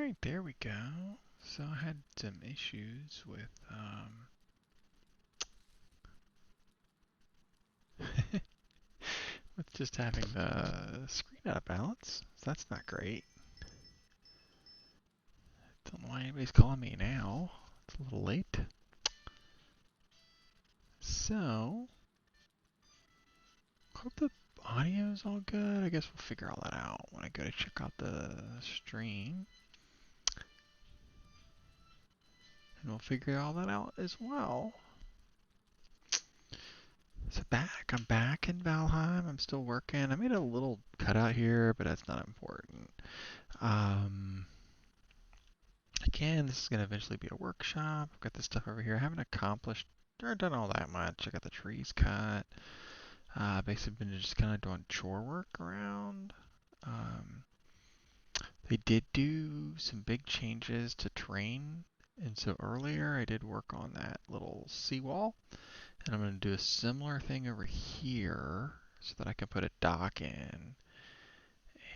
Alright, there we go. So I had some issues with with just having the screen out of balance. So that's not great. Don't know why anybody's calling me now. It's a little late. So hope the audio's all good. I guess we'll figure all that out when I go to check out the stream. And we'll figure all that out as well. So I'm back in Valheim. I'm still working. I made a little cutout here, but that's not important. Again, this is going to eventually be a workshop. I've got this stuff over here. I haven't accomplished or done all that much. I got the trees cut. Basically been just kind of doing chore work around. Um, they did do some big changes to terrain. And so earlier I did work on that little seawall. And I'm going to do a similar thing over here so that I can put a dock in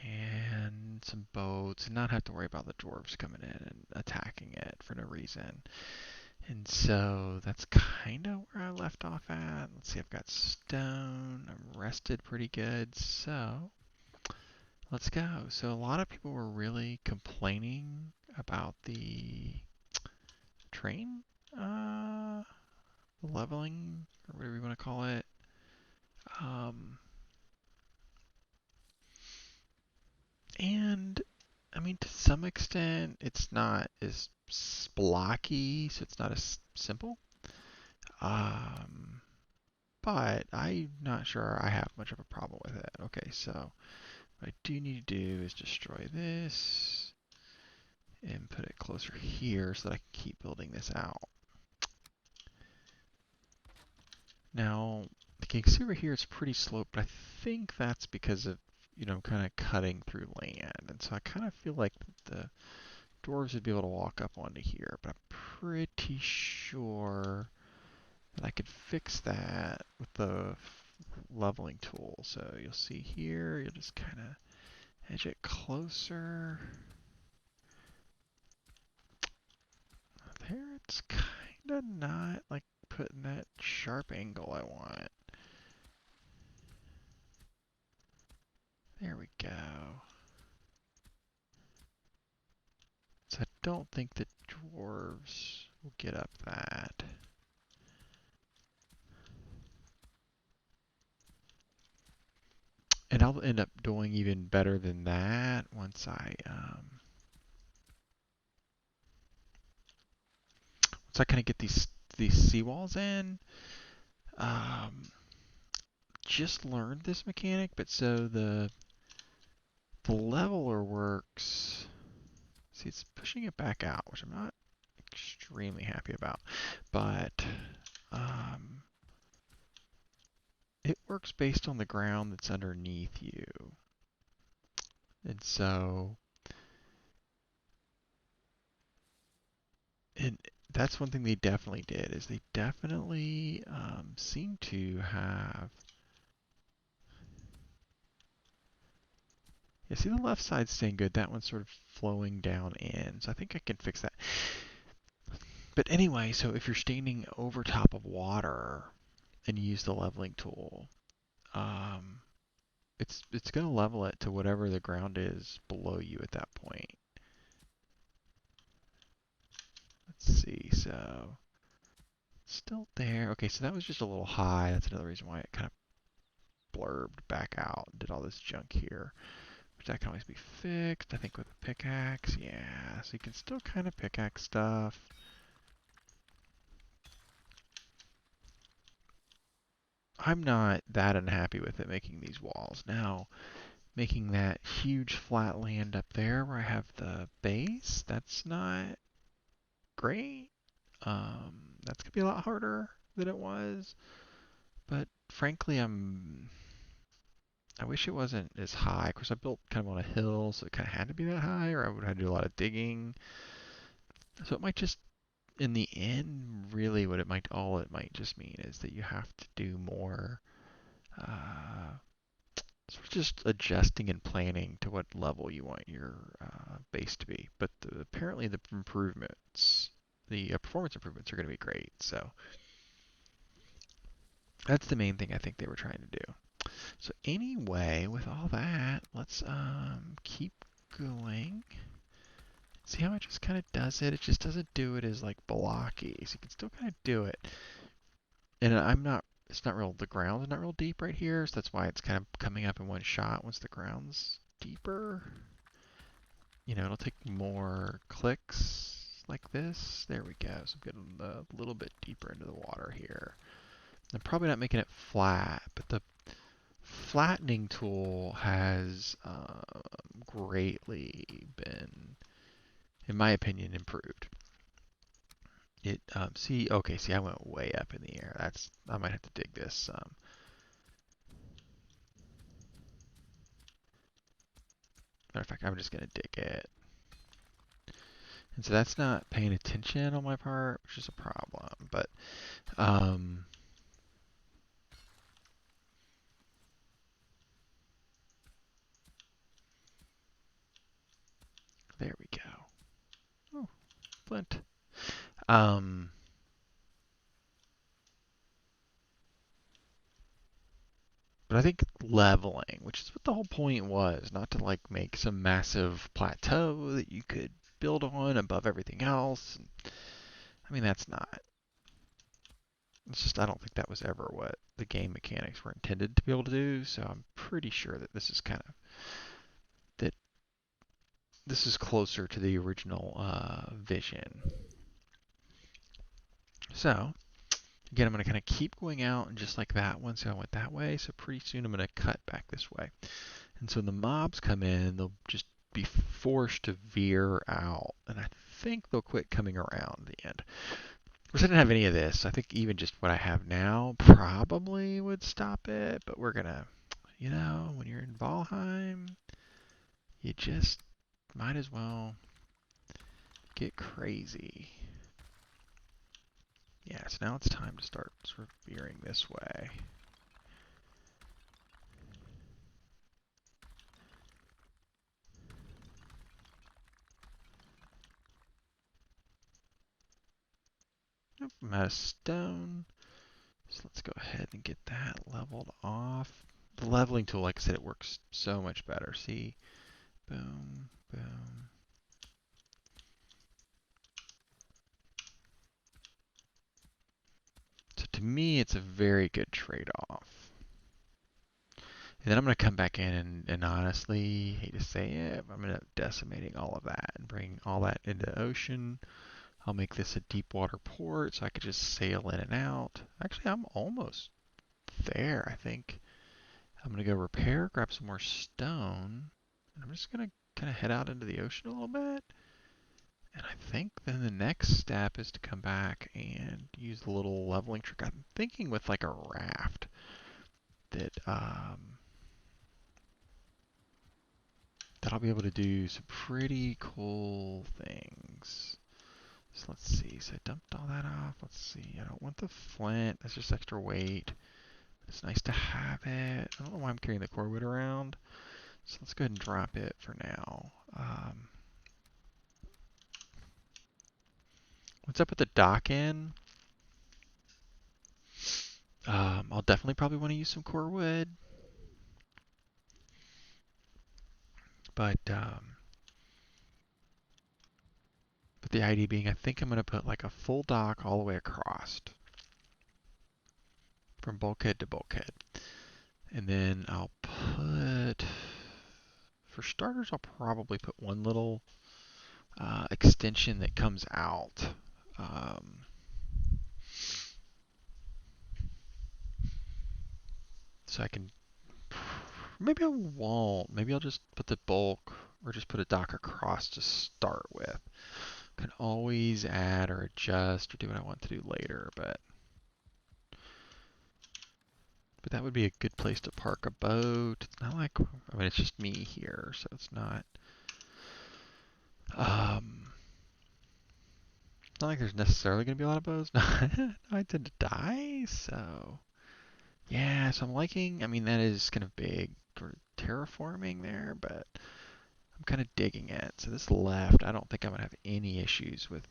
and some boats and not have to worry about the dwarves coming in and attacking it for no reason. And so that's kind of where I left off at. Let's see, I've got stone. I'm rested pretty good. So let's go. So a lot of people were really complaining about the train leveling, or whatever you want to call it. And I mean, to some extent, it's not as blocky, so it's not as simple. Um, but I'm not sure I have much of a problem with it. Okay, so what I do need to do is destroy this and put it closer here so that I can keep building this out. Now, you can see over here it's pretty sloped, but I think that's because of, kind of cutting through land. And so I kind of feel like the dwarves would be able to walk up onto here, but I'm pretty sure that I could fix that with the leveling tool. So you'll see here, you'll just kind of edge it closer. There, it's kind of not like putting that sharp angle I want. There we go. So I don't think the dwarves will get up that. And I'll end up doing even better than that once I kind of get these seawalls in. Just learned this mechanic, but so the leveler works. See, it's pushing it back out, which I'm not extremely happy about, but it works based on the ground that's underneath you. And so and that's one thing they definitely did, is they definitely seem to have. Yeah, see, the left side's staying good. That one's sort of flowing down in. So I think I can fix that. But anyway, so if you're standing over top of water and you use the leveling tool, it's going to level it to whatever the ground is below you at that point. Let's see, so still there. Okay, so that was just a little high. That's another reason why it kind of blurbed back out and did all this junk here. Which that can always be fixed, I think, with a pickaxe. Yeah, so you can still kind of pickaxe stuff. I'm not that unhappy with it making these walls. Now, making that huge flat land up there where I have the base, that's not great. That's going to be a lot harder than it was. But frankly, I wish it wasn't as high. Of course, I built kind of on a hill, so it kind of had to be that high, or I would have to do a lot of digging. So it might just, in the end, really what it might just mean is that you have to do more So it's just adjusting and planning to what level you want your base to be. But apparently the improvements, the performance improvements are going to be great. So that's the main thing I think they were trying to do. So anyway, with all that, let's keep going. See how it just kind of does it? It just doesn't do it as like blocky. So you can still kind of do it. And it's not real, the ground's not real deep right here. So that's why it's kind of coming up in one shot once the ground's deeper. You know, it'll take more clicks like this. There we go. So I'm getting a little bit deeper into the water here. I'm probably not making it flat, but the flattening tool has greatly been, in my opinion, improved. See, I went way up in the air. I might have to dig this. Matter of fact, I'm just gonna dig it. And so that's not paying attention on my part, which is a problem. But um, there we go. Oh, flint. Um, but I think leveling, which is what the whole point was, not to like make some massive plateau that you could build on above everything else. I mean, that's not. It's just I don't think that was ever what the game mechanics were intended to be able to do. So I'm pretty sure that that this is closer to the original vision. So again, I'm going to kind of keep going out and just like that one. So I went that way. So pretty soon I'm going to cut back this way. And so when the mobs come in, they'll just be forced to veer out. And I think they'll quit coming around at the end. Of course, I didn't have any of this. I think even just what I have now probably would stop it. But we're going to, when you're in Valheim, you just might as well get crazy. Yeah, so now it's time to start sort of veering this way. Nope, I'm out of stone. So let's go ahead and get that leveled off. The leveling tool, like I said, it works so much better. See? Boom, boom. So to me, it's a very good trade-off. And then I'm going to come back in and honestly, hate to say it, I'm going to end up decimating all of that and bring all that into the ocean. I'll make this a deep water port so I could just sail in and out. Actually, I'm almost there, I think. I'm going to go repair, grab some more stone, and I'm just going to kind of head out into the ocean a little bit. And I think then the next step is to come back and use the little leveling trick. I'm thinking with like a raft that I'll be able to do some pretty cool things. So let's see. So I dumped all that off. Let's see. I don't want the flint. That's just extra weight. It's nice to have it. I don't know why I'm carrying the core wood around. So let's go ahead and drop it for now. What's up with the dock in? I'll definitely probably want to use some core wood. But the idea being, I think I'm going to put like a full dock all the way across from bulkhead to bulkhead. And then I'll put, for starters, I'll probably put one little extension that comes out. So I can, maybe I won't. Maybe I'll just put the bulk or just put a dock across to start with. Can always add or adjust or do what I want to do later, but that would be a good place to park a boat. It's not like, I mean, it's just me here, so it's not, not like there's necessarily going to be a lot of boats. I tend to die, so yeah, so I'm liking, I mean, that is kind of big sort of terraforming there, but I'm kind of digging it. So this left, I don't think I'm going to have any issues with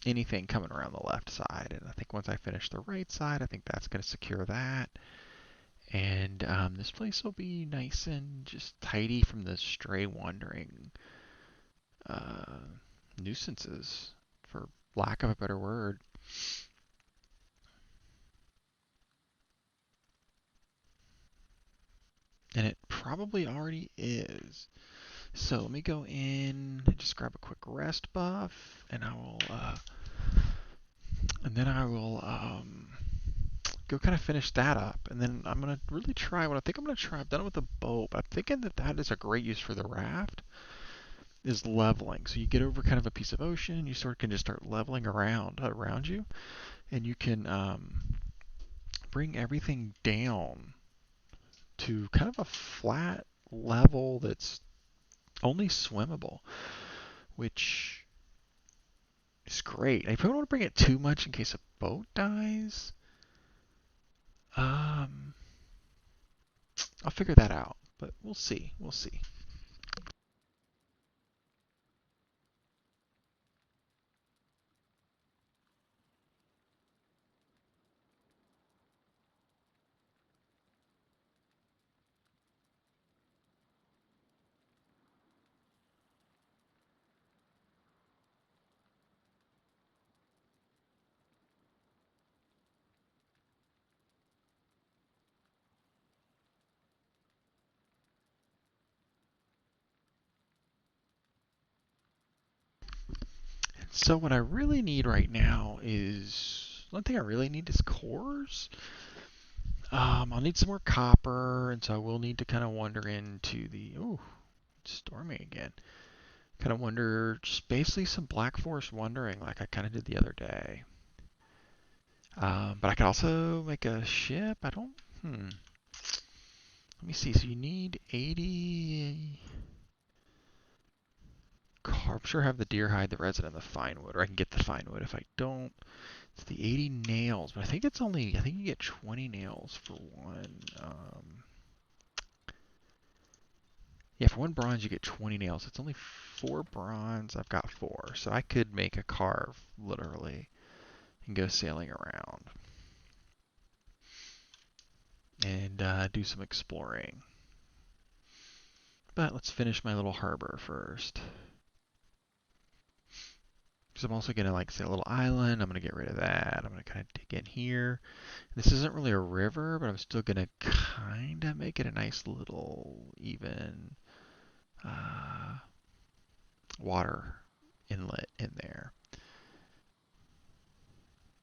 anything coming around the left side. And I think once I finish the right side, I think that's going to secure that. And this place will be nice and just tidy from the stray wandering uh, nuisances, for lack of a better word. And it probably already is. So let me go in and just grab a quick rest buff, and I will go kind of finish that up, and then I'm gonna really try what I think I'm gonna try. I've done it with the boat, but I'm thinking that that is a great use for the raft. Is leveling. So you get over kind of a piece of ocean, you sort of can just start leveling around you, and you can bring everything down to kind of a flat level that's only swimmable, which is great. I probably don't want to bring it too much in case a boat dies. Um, I'll figure that out, but we'll see. We'll see. So what I really need right now is one thing I really need is cores. I'll need some more copper, and so I will need to kind of wander into the. Oh, it's storming again. Kind of wonder, just basically some Black Forest wandering like I kind of did the other day. But I could also make a ship. I don't. Let me see. So you need 80. I'm sure I have the deer hide, the resin, and the fine wood, or I can get the fine wood. If I don't, it's the 80 nails. But I think it's only. I think you get 20 nails for one. Yeah, for one bronze you get 20 nails. It's only 4 bronze. I've got 4, so I could make a carve literally and go sailing around and do some exploring. But let's finish my little harbor first. Because I'm also going to like say a little island. I'm going to get rid of that. I'm going to kind of dig in here. This isn't really a river, but I'm still going to kind of make it a nice little even water inlet in there.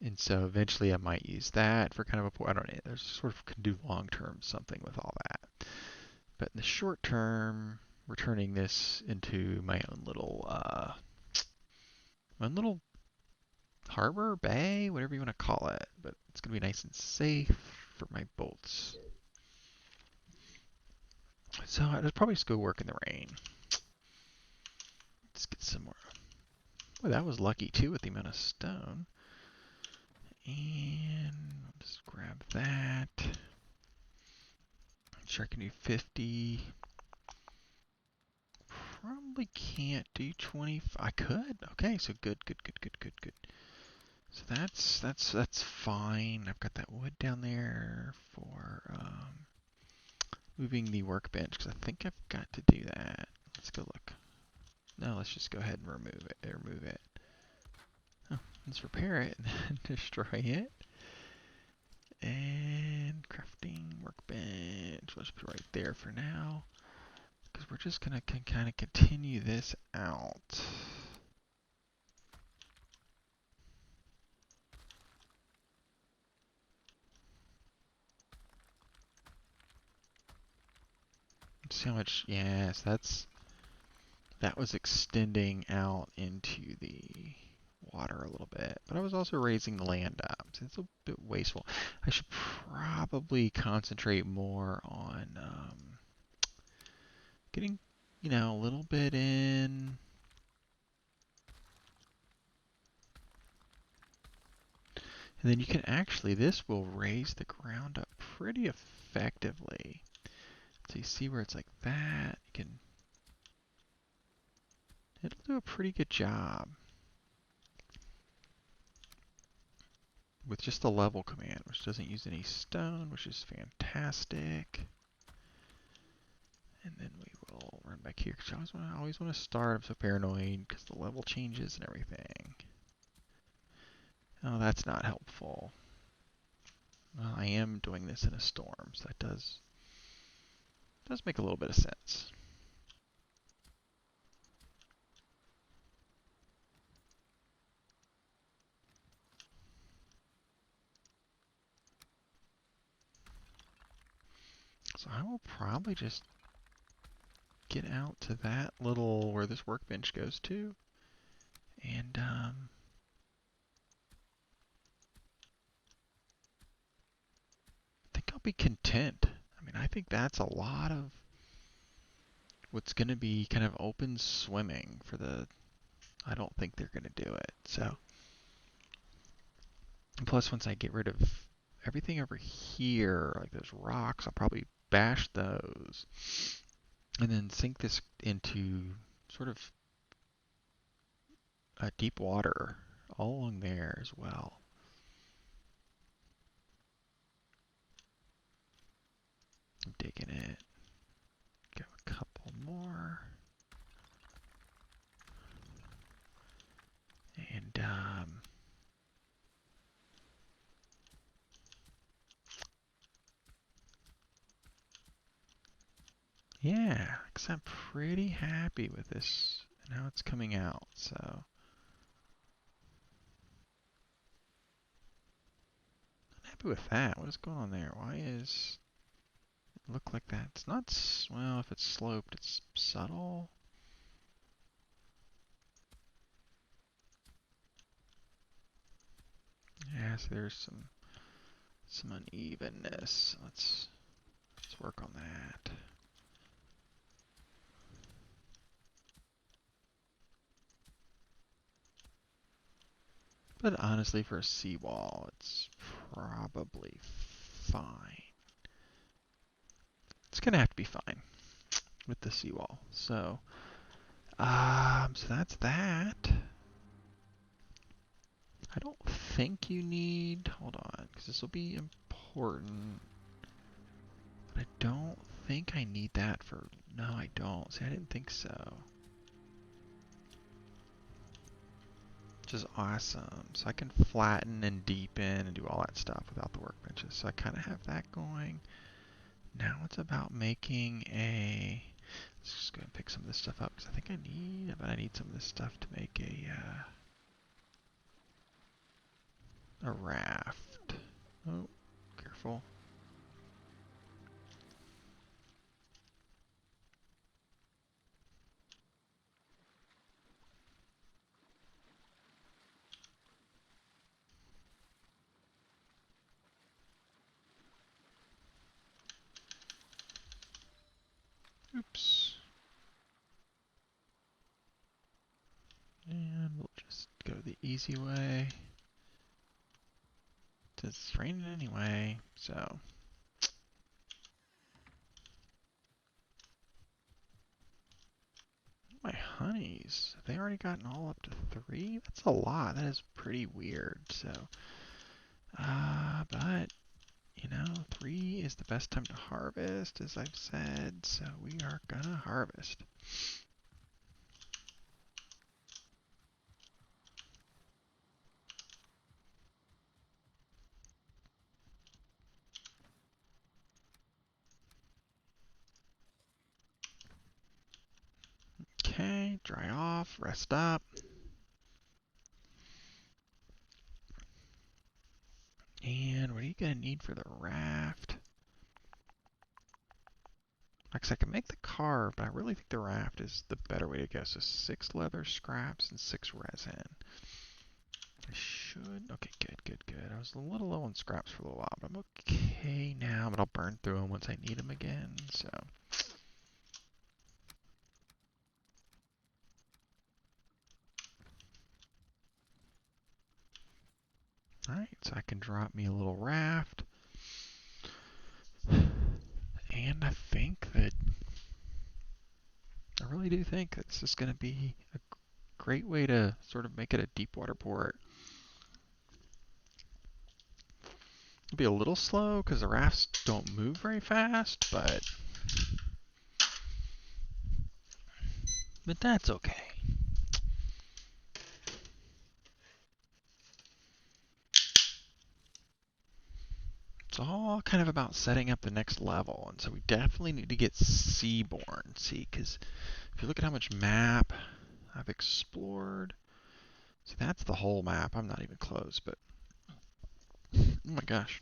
And so eventually I might use that for kind of a, I don't know, there's sort of can do long term something with all that. But in the short term, we're turning this into my own little harbor, bay, whatever you want to call it. But it's going to be nice and safe for my boats. So I'll probably just go work in the rain. Let's get some more. Boy, that was lucky too with the amount of stone. And I'll just grab that. Sure, I can do 50. Probably can't do 20. I could. Okay, so good. So that's fine. I've got that wood down there for moving the workbench because I think I've got to do that. Let's go look. No, let's just go ahead and remove it. Remove it. Oh, let's repair it and destroy it. And crafting workbench. Let's put it right there for now because we're just gonna kind of continue this out. See how much? Yes, that was extending out into the water a little bit, but I was also raising the land up, so it's a bit wasteful. I should probably concentrate more on getting, a little bit in. And then you can actually, this will raise the ground up pretty effectively. So you see where it's like that. It'll do a pretty good job with just the level command, which doesn't use any stone, which is fantastic. And then we will run back here because I always want to start. I'm so paranoid because the level changes and everything. Oh, that's not helpful. Well, I am doing this in a storm, so that does make a little bit of sense. So I will probably just get out to that little where this workbench goes to, and I think I'll be content. I mean, I think that's a lot of what's going to be kind of open swimming for the. I don't think they're going to do it. So, and plus, once I get rid of everything over here, like those rocks, I'll probably bash those, and then sink this into sort of deep water all along there as well. I'm digging it. Go a couple more. And yeah, because I'm pretty happy with this and how it's coming out. So I'm happy with that. What is going on there? Why is it look like that? It's not, well, if it's sloped, it's subtle. Yeah, so there's some unevenness. Let's work on that. But honestly, for a seawall, it's probably fine. It's gonna have to be fine with the seawall. So that's that. I don't think you need, hold on, because this will be important. But I don't think I need that for, no, I don't. See, I didn't think so. Which is awesome. So I can flatten and deepen and do all that stuff without the workbenches. So I kind of have that going. Now it's about making a, let's just go and pick some of this stuff up because I think I need some of this stuff to make a raft. Oh, careful. Oops. And we'll just go the easy way. It's raining anyway, so. My honeys, have they already gotten all up to 3? That's a lot. That is pretty weird, so. But, 3 is the best time to harvest, as I've said, so we are gonna harvest. Okay, dry off, rest up. And what are you gonna need for the raft? Like I can make the car, but I really think the raft is the better way to go. So 6 leather scraps and 6 resin. I should, okay, good. I was a little low on scraps for a little while, but I'm okay now, but I'll burn through them once I need them again, so. Alright, so I can drop me a little raft. And I think that, I really do think that this is going to be a great way to sort of make it a deep water port. It'll be a little slow because the rafts don't move very fast, but that's okay. It's all kind of about setting up the next level, and so we definitely need to get seaborne. See, because if you look at how much map I've explored, see that's the whole map. I'm not even close, but oh my gosh.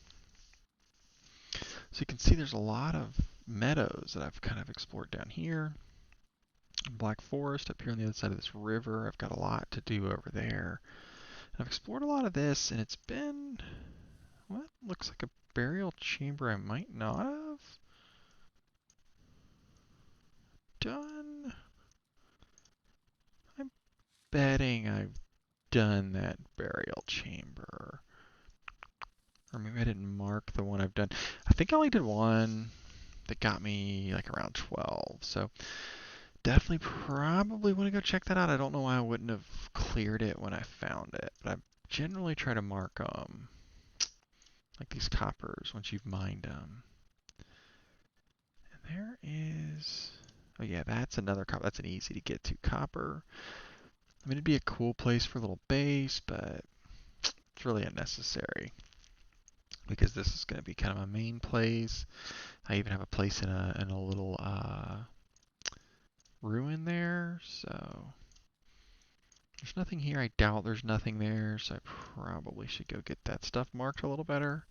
So you can see there's a lot of meadows that I've kind of explored down here. Black Forest up here on the other side of this river. I've got a lot to do over there. And I've explored a lot of this, and it's been what looks like a burial chamber I might not have done. I'm betting I've done that burial chamber. Or maybe I didn't mark the one I've done. I think I only did one that got me like around 12. So definitely probably want to go check that out. I don't know why I wouldn't have cleared it when I found it. But I generally try to mark like these coppers once you've mined them. And there is, oh yeah, that's another copper. That's an easy to get to copper. I mean, it'd be a cool place for a little base, but it's really unnecessary because this is going to be kind of a main place. I even have a place in a little ruin there, so there's nothing here. I doubt there's nothing there, so I probably should go get that stuff marked a little better.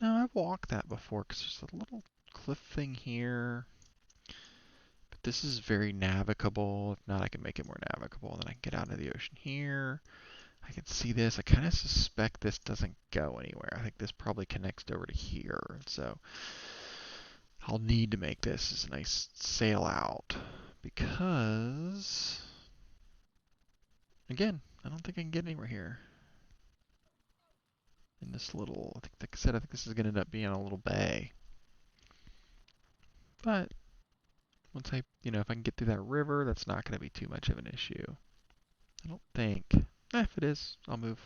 No, I've walked that before because there's a little cliff thing here. But this is very navigable. If not, I can make it more navigable. And then I can get out of the ocean here. I can see this. I kind of suspect this doesn't go anywhere. I think this probably connects over to here. So I'll need to make this as a nice sail out because, again, I don't think I can get anywhere here. In this little, I think, like I said, I think this is going to end up being a little bay. But once if I can get through that river, that's not going to be too much of an issue. I don't think. If it is, I'll move.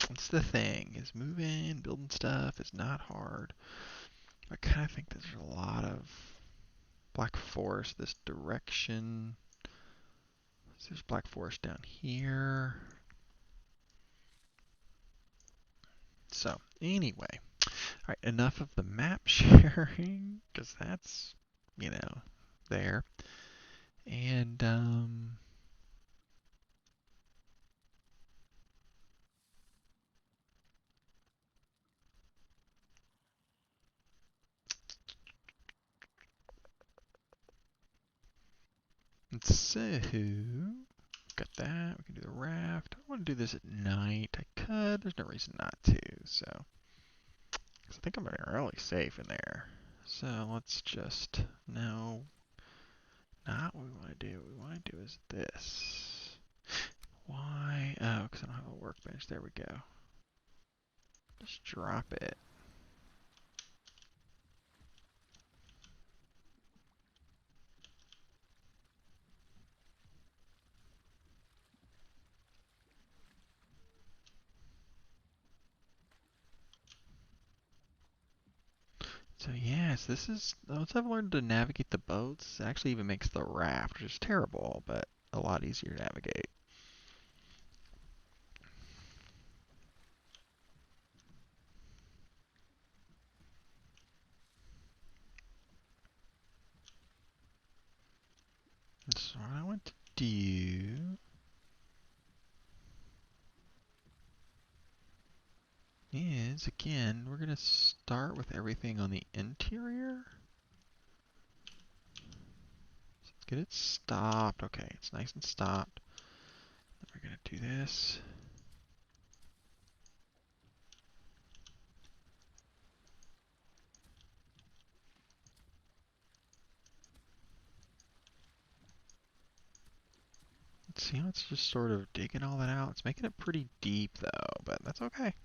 That's the thing, is moving, building stuff is not hard. I kind of think there's a lot of Black Forest this direction. So there's Black Forest down here. So, anyway. Alright, enough of the map sharing, because that's, there. And, so, got that. We can do the raft. I want to do this at night. I could. There's no reason not to, so. Because I think I'm really safe in there. So let's just, no, not what we want to do. What we want to do is this. Why? Oh, because I don't have a workbench. There we go. Just drop it. So yes, this is, once I've learned to navigate the boats, it actually even makes the raft, which is terrible, but a lot easier to navigate. So what I want to do is, again, we're going to start with everything on the interior. So let's get it stopped. Okay, it's nice and stopped. Then we're going to do this. Let's see how it's just sort of digging all that out. It's making it pretty deep though, but that's okay.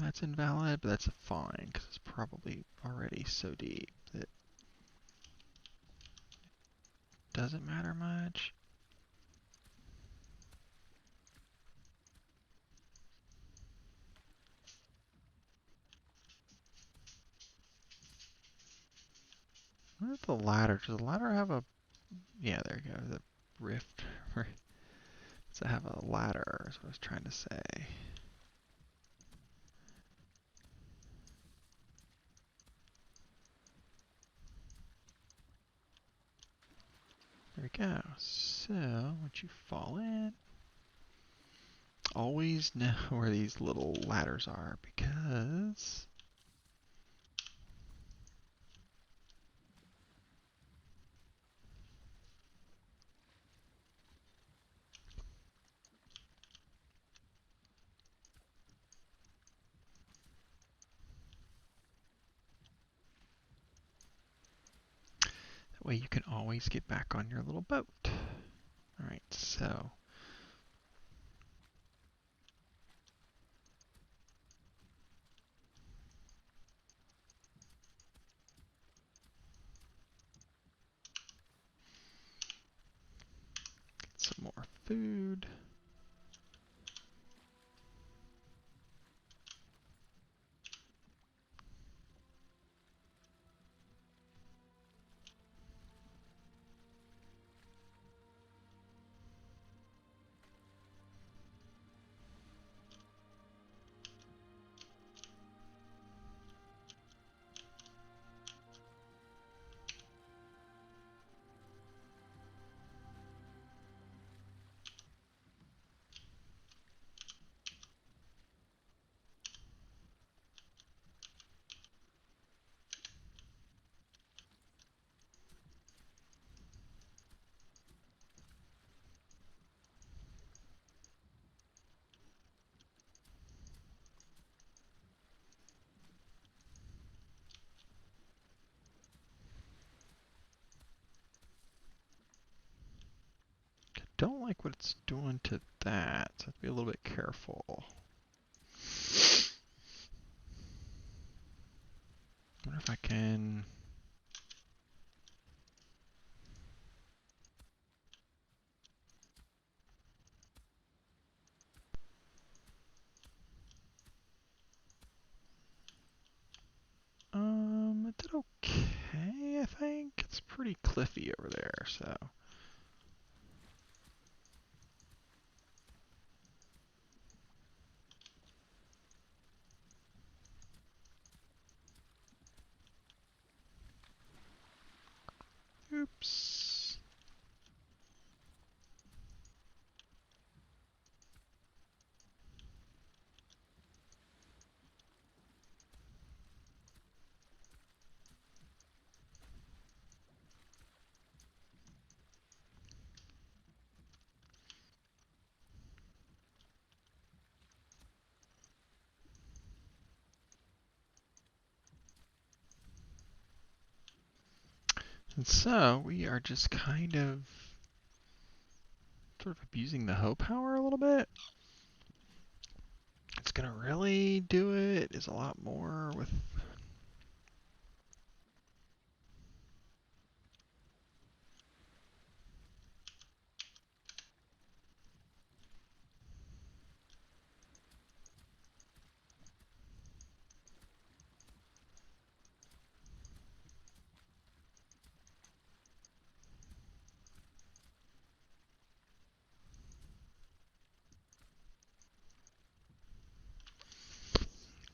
that's invalid, but that's fine because it's probably already so deep that it doesn't matter much. Where's the ladder? Does the ladder have a... Yeah, there you go. The rift. Does it have a ladder? Is what I was trying to say. There we go. So, once you fall in, always know where these little ladders are because that way you can always get back on your little boat. Alright, so get some more food. Don't like what it's doing to that, so I have to be a little bit careful. I wonder if I can... it did okay, I think. It's pretty cliffy over there, so... Oops. And so, we are just kind of sort of abusing the hoe power a little bit. It's gonna really do it is a lot more with...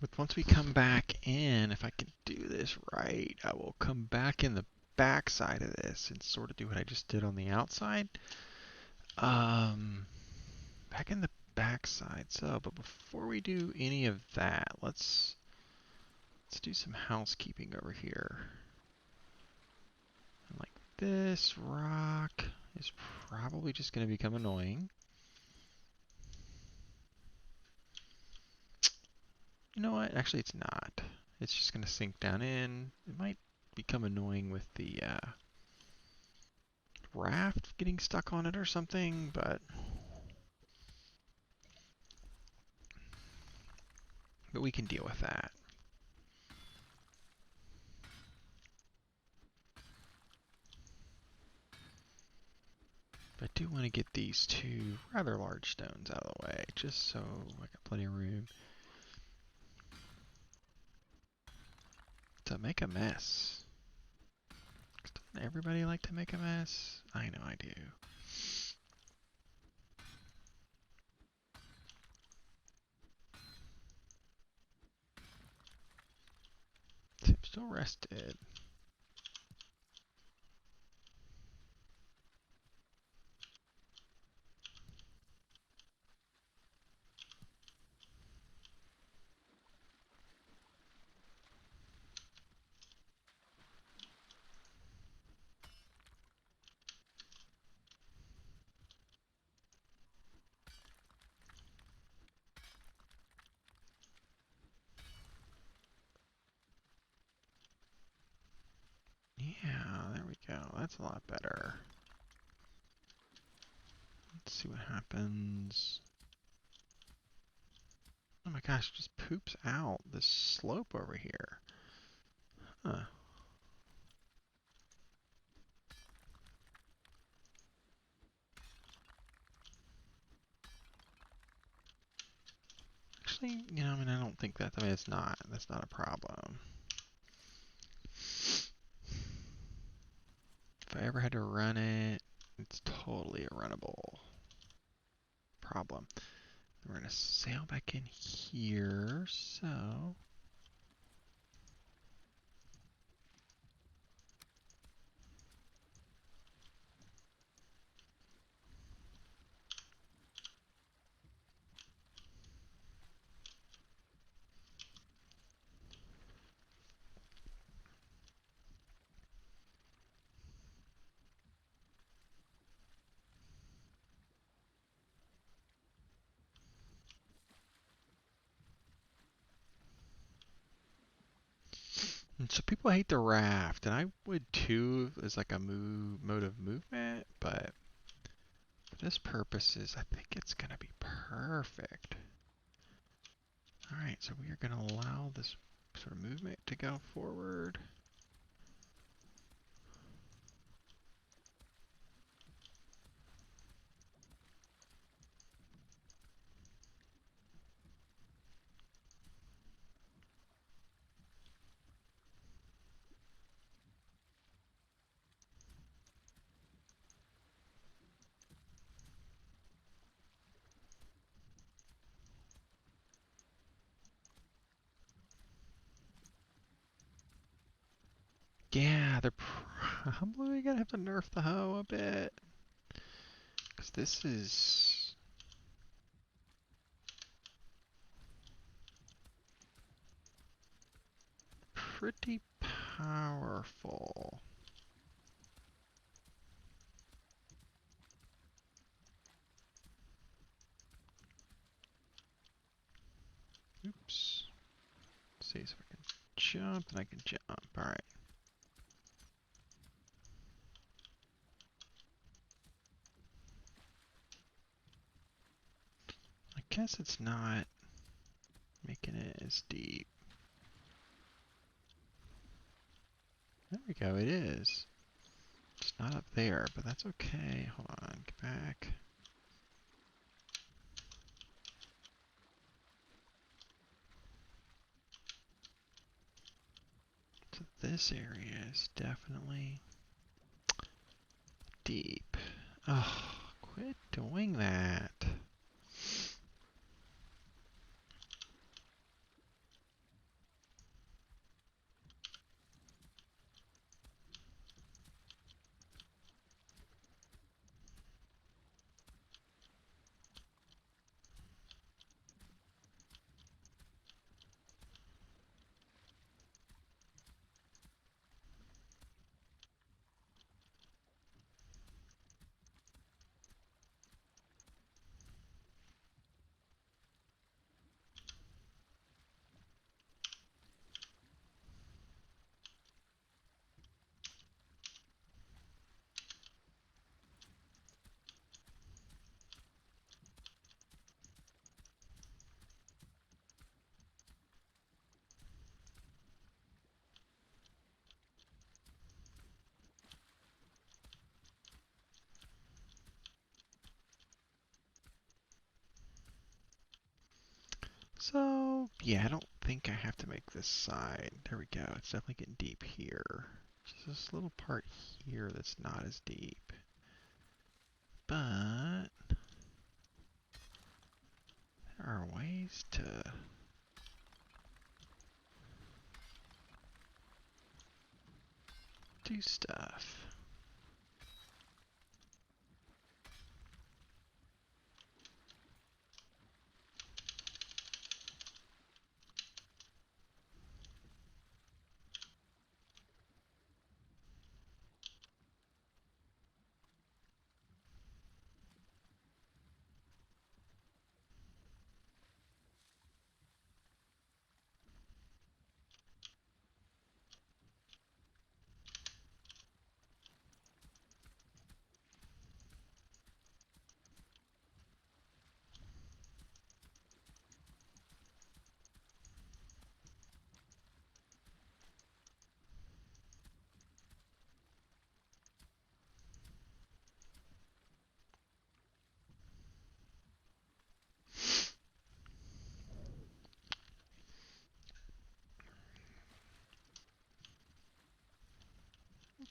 But once we come back in, if I can do this right, I will come back in the back side of this and sort of do what I just did on the outside. Back in the back side. So, but before we do any of that, let's do some housekeeping over here. Like this rock is probably just going to become annoying. You know what? Actually, it's not. It's just going to sink down in. It might become annoying with the raft getting stuck on it or something, but But we can deal with that. But I do want to get these two rather large stones out of the way, just so I got plenty of room to make a mess. Doesn't everybody like to make a mess? I know I do. I'm still rested. Yeah, there we go. That's a lot better. Let's see what happens. Oh my gosh, it just poops out this slope over here. Huh. Actually, I mean, I don't think that, that's not a problem. If I ever had to run it, it's totally a runnable problem. We're gonna sail back in here, so and so people hate the raft, and I would too as like a mode of movement, but for this purposes, I think it's gonna be perfect. Alright, so we are gonna allow this sort of movement to go forward. Yeah, they're probably gonna have to nerf the hoe a bit. Because this is pretty powerful. Oops. Let's see if I can jump, and I can jump. Alright. I guess it's not making it as deep. There we go, it is. It's not up there, but that's okay. Hold on, get back. So this area is definitely deep. Oh, quit doing that. So, yeah, I don't think I have to make this side. There we go. It's definitely getting deep here. Just this little part here that's not as deep. But there are ways to do stuff.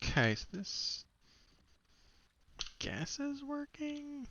Okay, so this guess is working.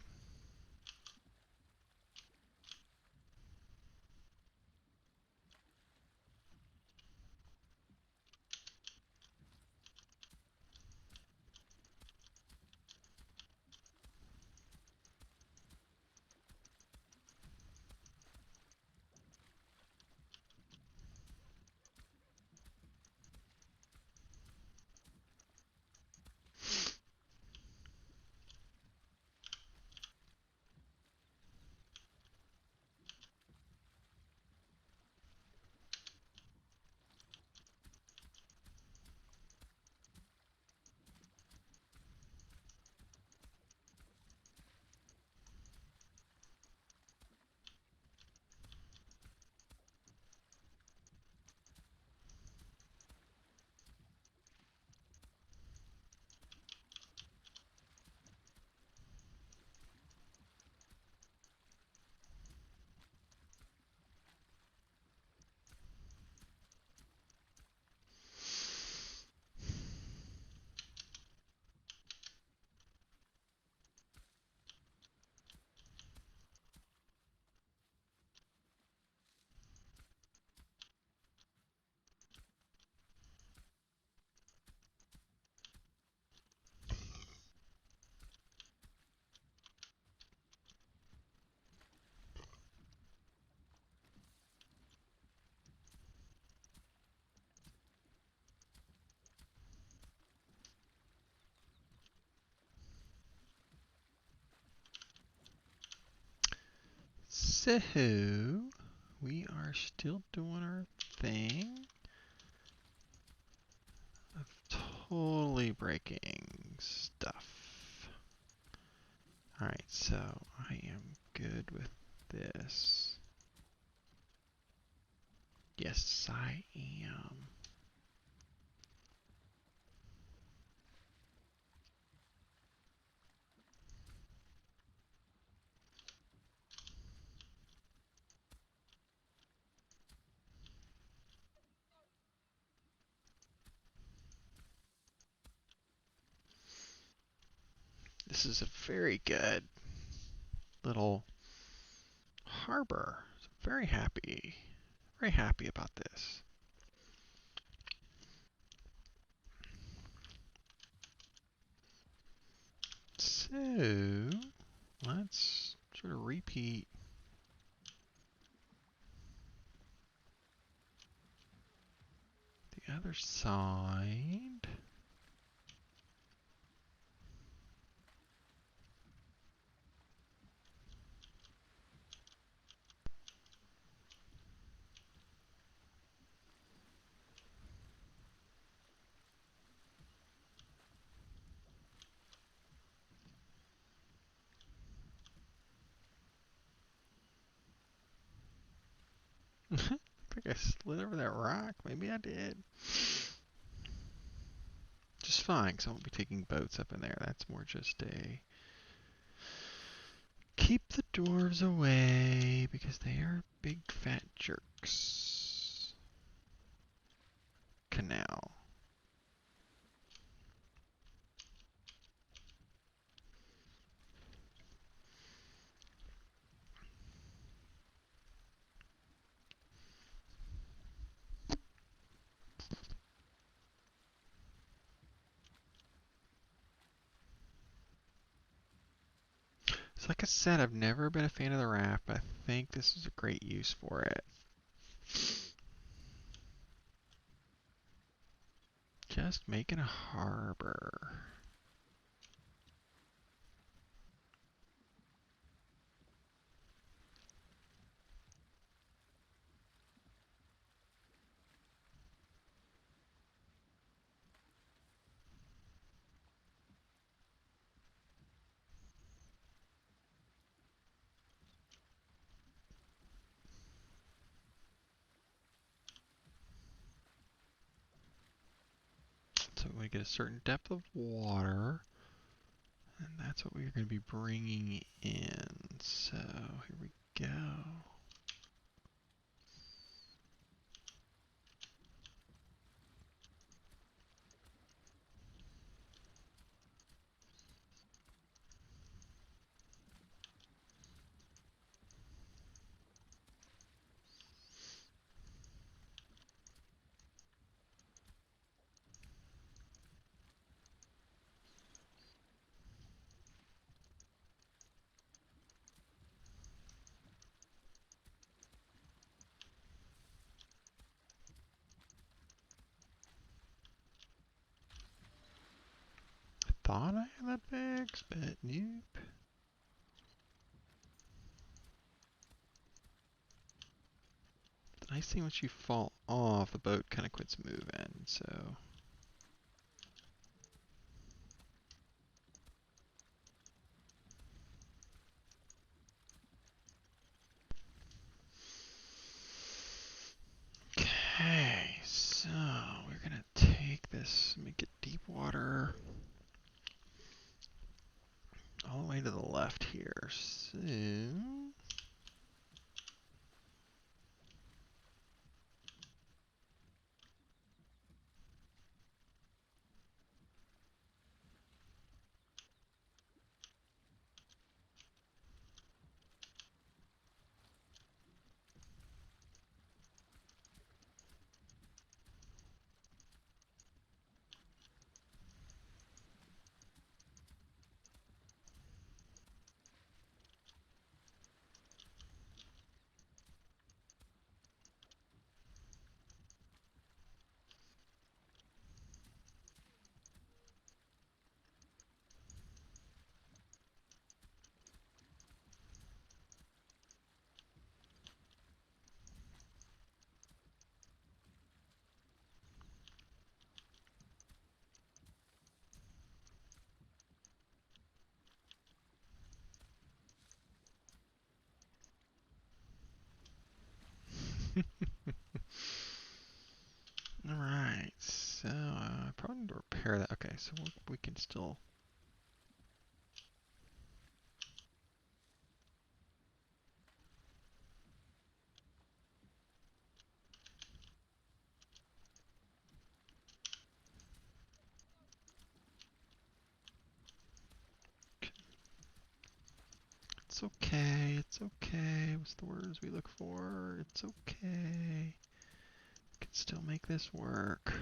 So, we are still doing our thing of totally breaking stuff. Alright, so I am good with this. Yes, I am. This is a very good little harbor. So I'm very happy about this. So, let's sort of repeat the other side. I think I slid over that rock. Maybe I did. Just fine, because I won't be taking boats up in there. That's more just a keep the dwarves away because they are big fat jerks. Canal. So like I said, I've never been a fan of the raft, but I think this is a great use for it. Just making a harbor. So we get a certain depth of water, and that's what we're going to be bringing in. So here we go. I thought I had that fixed, but nope. The nice thing once you fall off, the boat kind of quits moving, so. Okay, so we're gonna take this, make it deep water all the way to the left here. So alright, so I probably need to repair that. Okay, so we can still. It's okay, it's okay. What's the words we look for? It's okay. We can still make this work.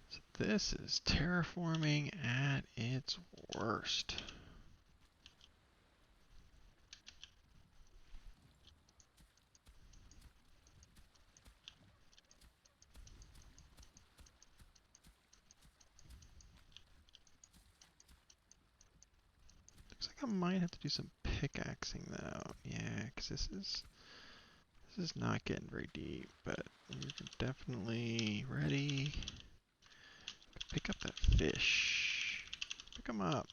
So this is terraforming at its worst. Looks like I might have to do some pickaxing though. Yeah, because this is not getting very deep, but you're definitely ready. Pick up that fish. Pick them up.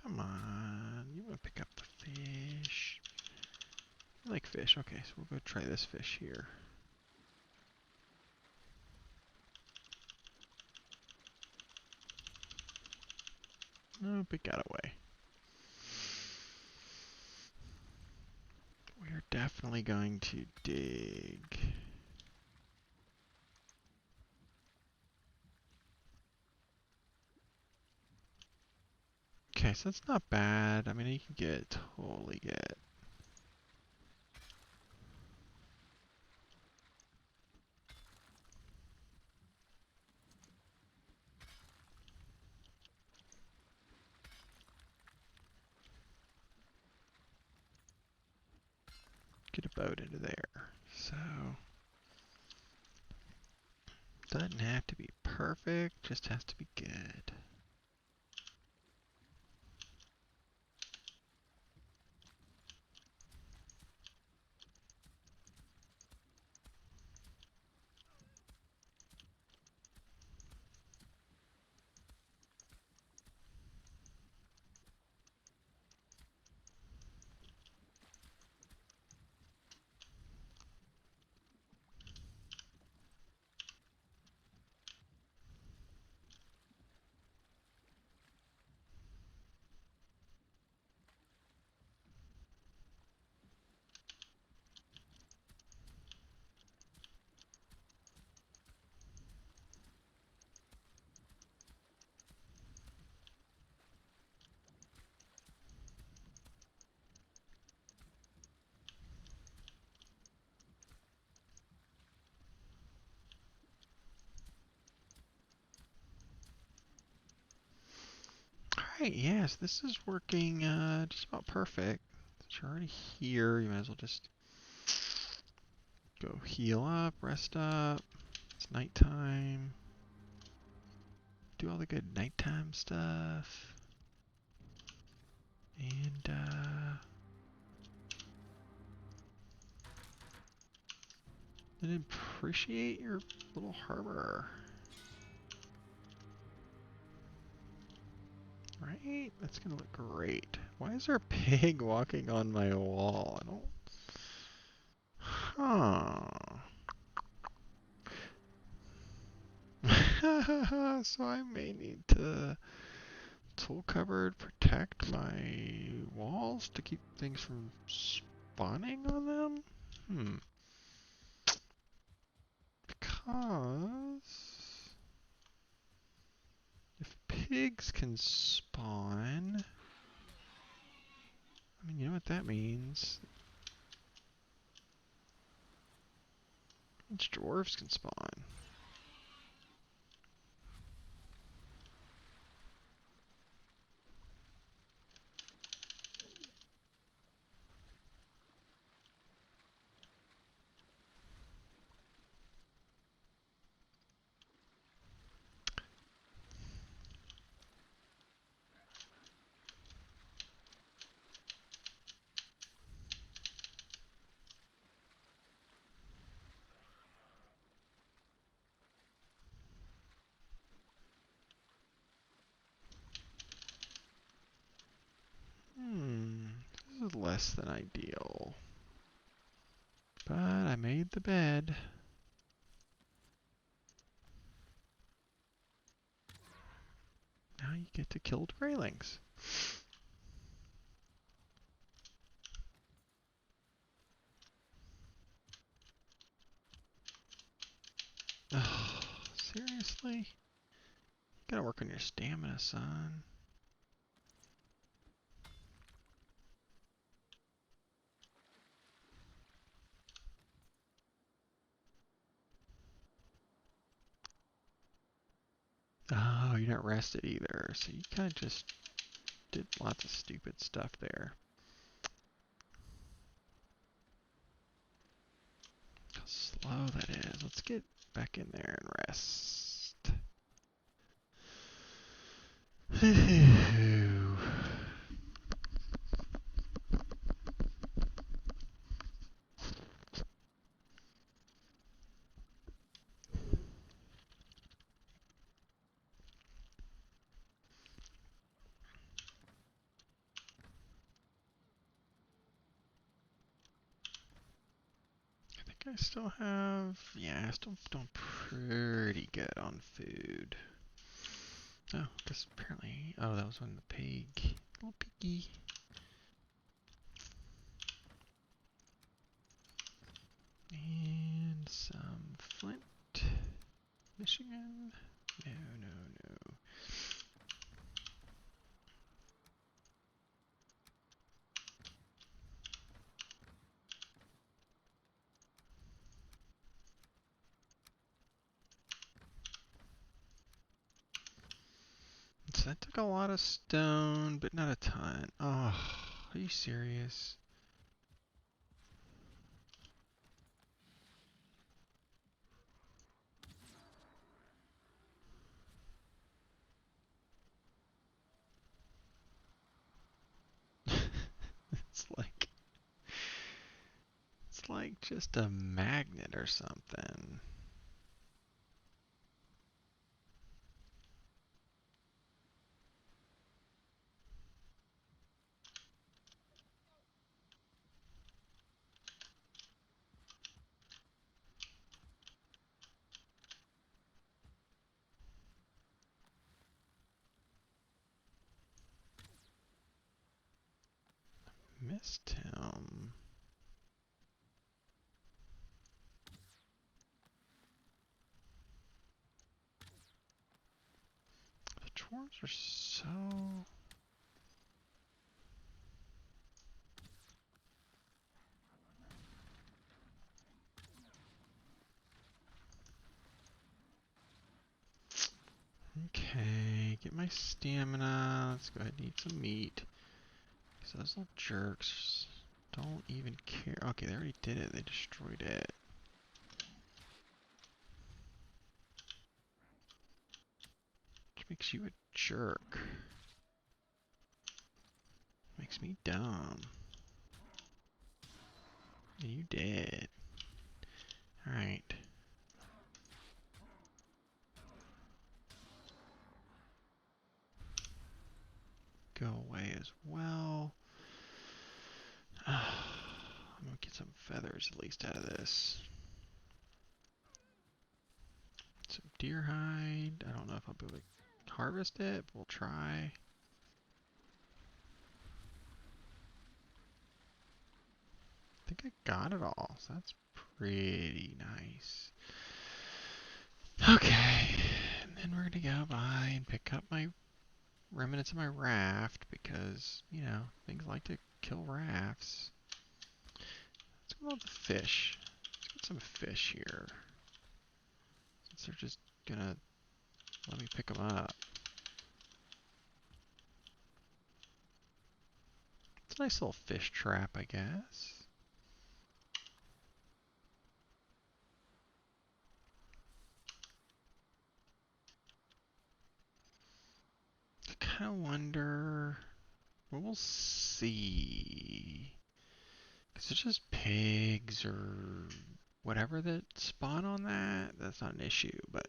Come on. You want to pick up the fish. You like fish. Okay, so we'll go try this fish here. Oh, it got away. We're definitely going to dig. Okay, so that's not bad. I mean, you can totally get. Get a boat into there. So, doesn't have to be perfect, just has to be good. Alright, yes, this is working just about perfect. Since you're already here, you might as well just go heal up, rest up. It's nighttime. Do all the good nighttime stuff. And, then appreciate your little harbor. Right? That's gonna look great. Why is there a pig walking on my wall? I don't... Huh. So I may need to tool cupboard protect my walls to keep things from spawning on them? Because if pigs can spawn, I mean, you know what that means. Dwarves can spawn. This is less than ideal. But I made the bed. Now you get to kill graylings. Oh, seriously? You gotta work on your stamina, son. Oh, you're not rested either, so you kind of just did lots of stupid stuff there. How slow that is. Let's get back in there and rest. I still have, yeah, I still doing pretty good on food. Oh, guess apparently, oh, that was when the pig, little piggy. And some Flint, Michigan. No, no, no. So that took a lot of stone, but not a ton. Oh, are you serious? It's like it's like just a magnet or something. Missed him. The dwarves are so... Okay, get my stamina. Let's go ahead and eat some meat. So those little jerks don't even care. Okay, they already did it. They destroyed it. Which makes you a jerk. Makes me dumb. And you did. Alright. Go away as well. I'm gonna get some feathers at least out of this. Some deer hide. I don't know if I'll be able to harvest it, but we'll try. I think I got it all, so that's pretty nice. Okay, and then we're gonna go by and pick up my remnants of my raft because, you know, things like to kill rafts. Let's go with the fish. Let's get some fish here. Since they're just gonna let me pick them up. It's a nice little fish trap, I guess. I kind of wonder. Well, we'll see. Because it's just pigs or whatever that spawn on that. That's not an issue, but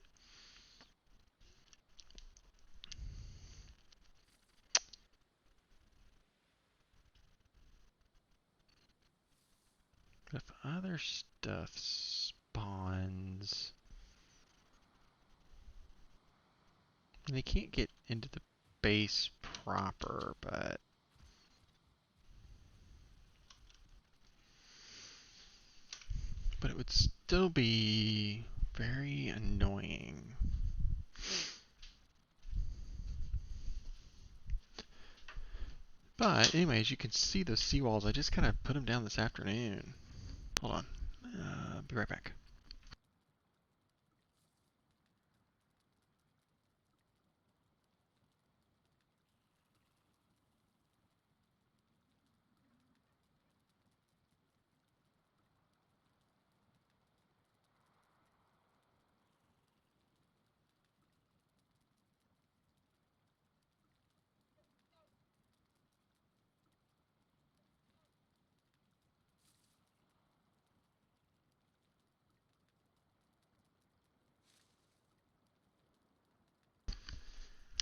if other stuff spawns, and they can't get into the base proper, but it would still be very annoying. But anyways, you can see those seawalls. I just kind of put them down this afternoon. Hold on. Be right back.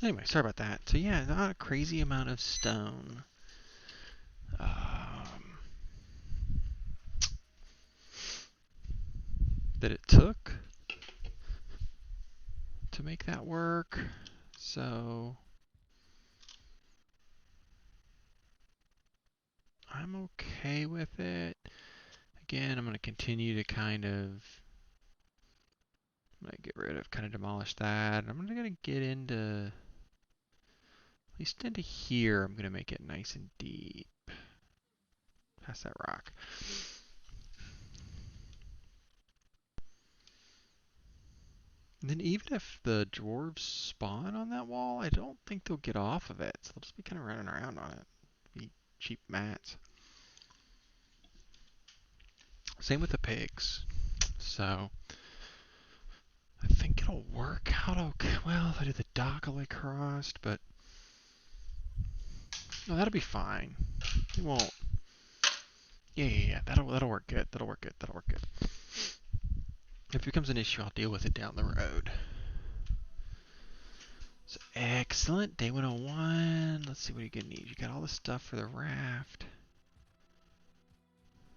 Anyway, sorry about that. So yeah, not a crazy amount of stone. Um, that it took to make that work. So I'm okay with it. Again, I'm going to continue to kind of get rid of, kind of demolish that. I'm going to get into, at least into here, I'm going to make it nice and deep. Past that rock. And then even if the dwarves spawn on that wall, I don't think they'll get off of it. So they'll just be kind of running around on it. Be cheap mats. Same with the pigs. So I think it'll work out okay. Well, if I do the dock all the way across, but no, that'll be fine. It won't. Yeah. That'll work good. That'll work good. That'll work good. If it becomes an issue, I'll deal with it down the road. So excellent. Day 101. Let's see what you're gonna need. You got all the stuff for the raft.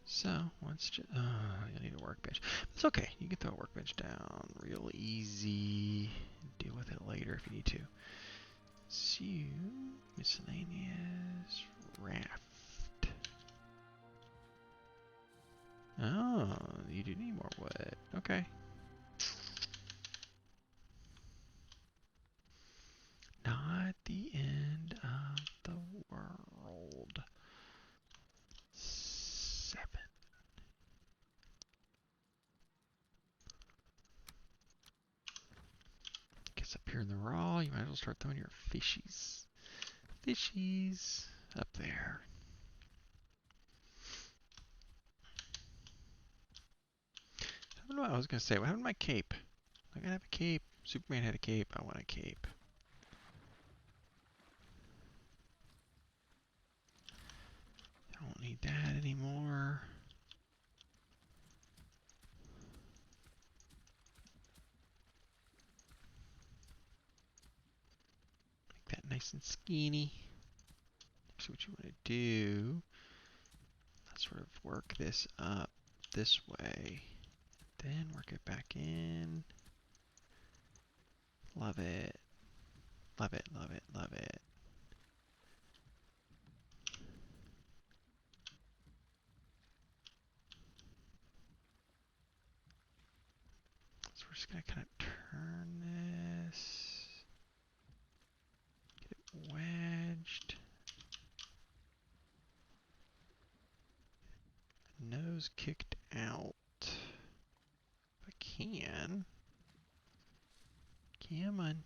So let's just. You need a workbench. It's okay. You can throw a workbench down real easy. Deal with it later if you need to. So miscellaneous raft. Oh, you do need more wood. Okay. Not the end of the world. 7. Guess up here in the raw, you might as well start throwing your fishies. Fishies up there. I don't know what I was going to say. What happened to my cape? I gotta have a cape. Superman had a cape. I want a cape. I don't need that anymore. Make that nice and skinny. So what you want to do, let's sort of work this up this way. Then work it back in. Love it. Love it, love it, love it. So we're just going to kind of turn this. Get it wedged. Nose kicked out. If I can. Come on.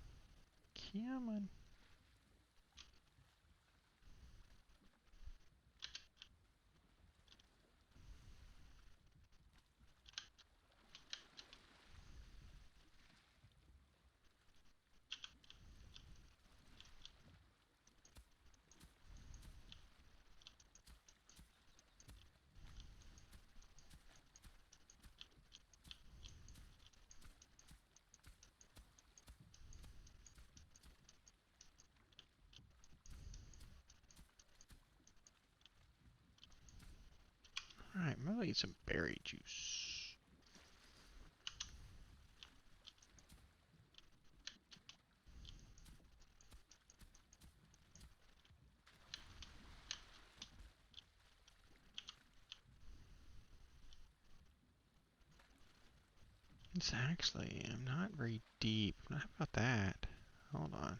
Come on. Alright, I'm gonna eat some berry juice. It's actually, I'm not very deep. How about that? Hold on.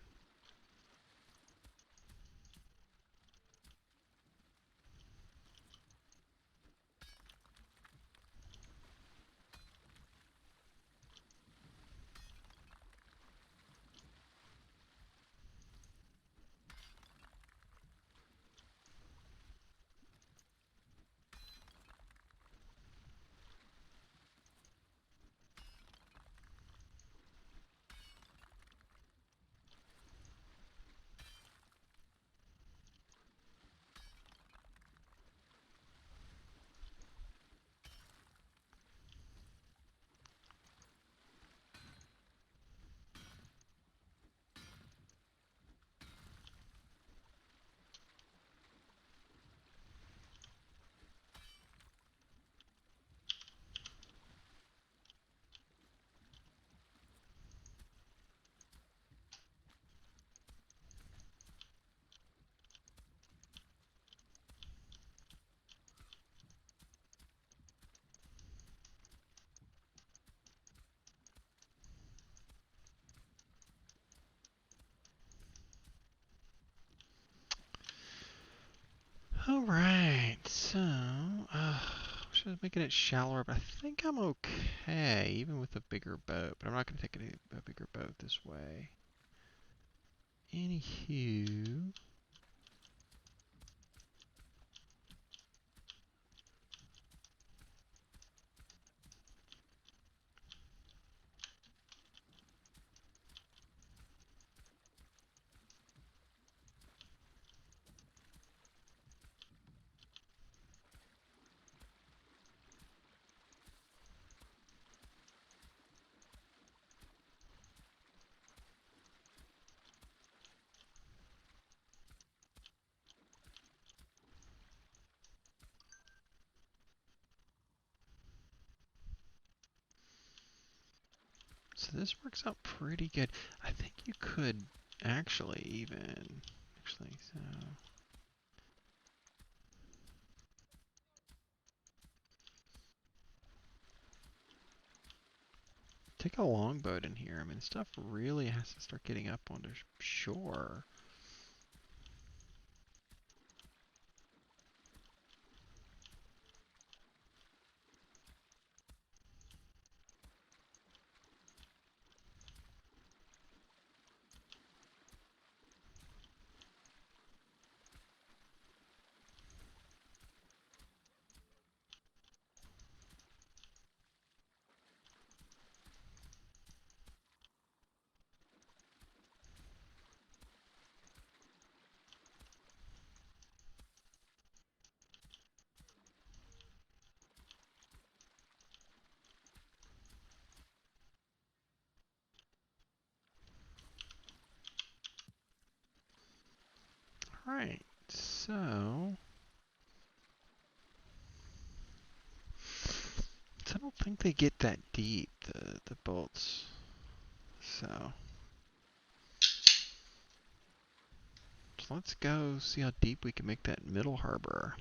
Alright, so, should I making it shallower, but I think I'm okay, even with a bigger boat, but I'm not going to take a bigger boat this way. Anywho, so this works out pretty good. I think you could actually even, so, take a longboat in here. I mean, stuff really has to start getting up onto shore. Alright, so I don't think they get that deep, the bolts. So let's go see how deep we can make that middle harbor.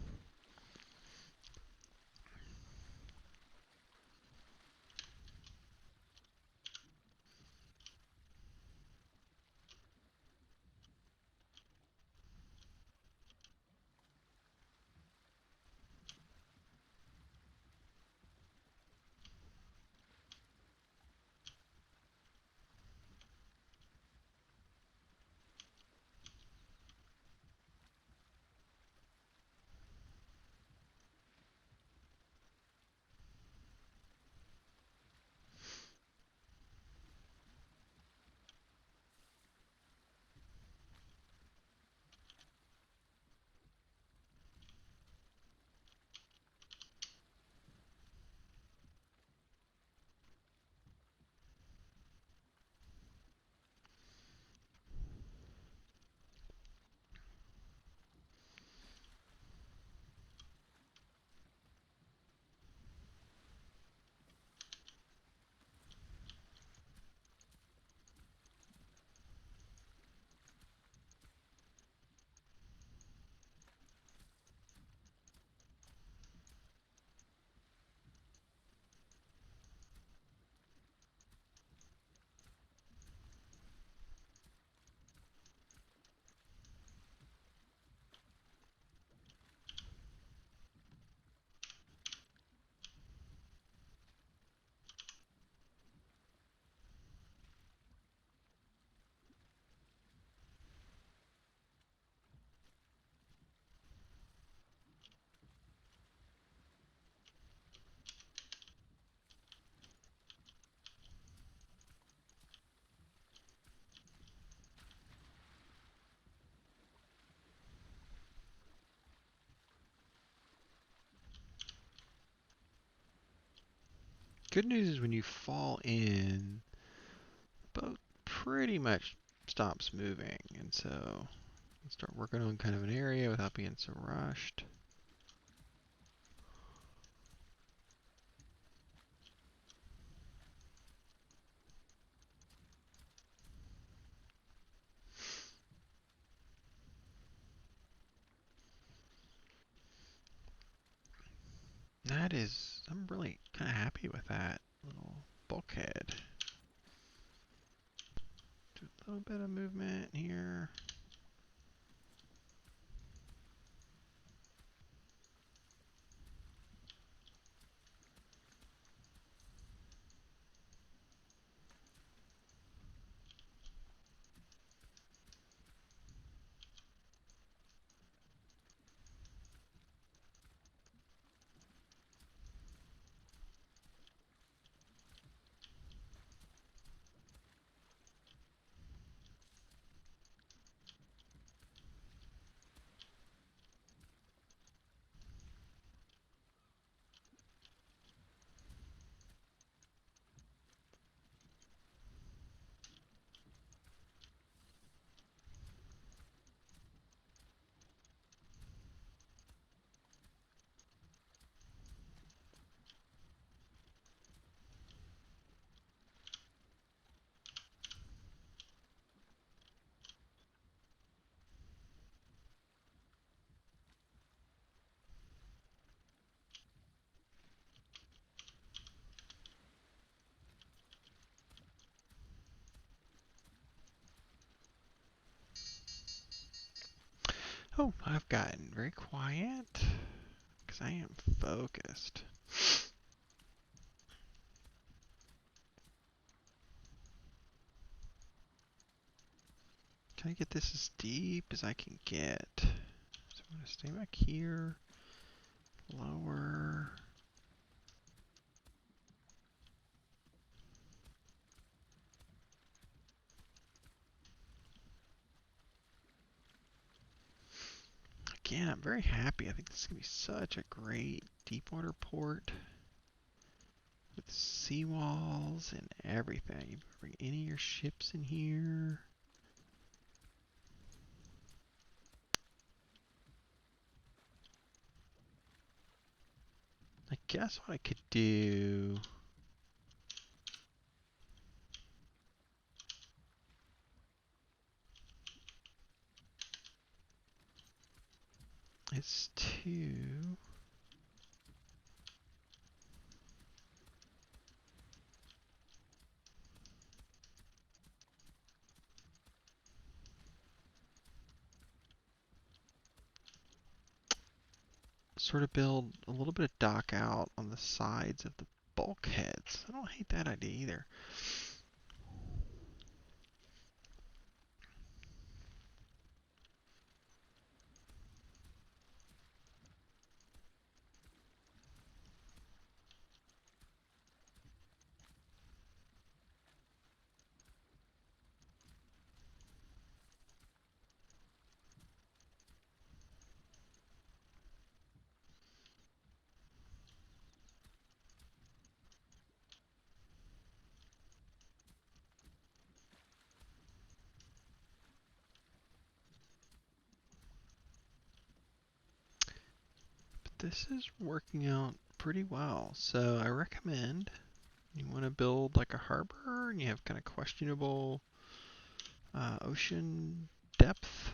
Good news is when you fall in, the boat pretty much stops moving, and so let's start working on kind of an area without being so rushed. I'm really kind of happy with that little bulkhead. Do a little bit of movement here. Oh, I've gotten very quiet because I am focused. Can I get this as deep as I can get? So I'm going to stay back here. Lower. Again, I'm very happy. I think this is going to be such a great deep water port with seawalls and everything. You can bring any of your ships in here. I guess what I could do is to sort of build a little bit of dock out on the sides of the bulkheads. I don't hate that idea either. But this is working out pretty well. So I recommend you want to build like a harbor and you have kind of questionable ocean depth.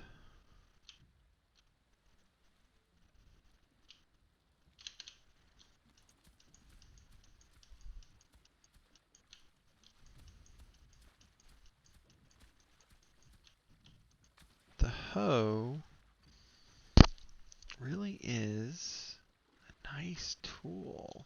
The hoe really is a nice tool.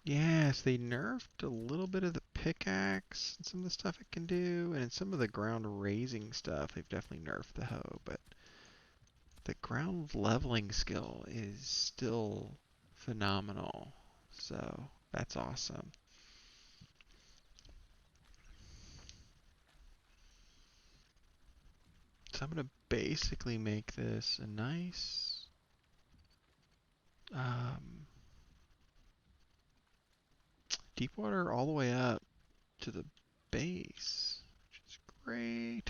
Yes, they nerfed a little bit of the pickaxe and some of the stuff it can do, and in some of the ground raising stuff, they've definitely nerfed the hoe, but the ground leveling skill is still phenomenal. So that's awesome. So I'm going to basically make this a nice um, deep water all the way up to the base, which is great.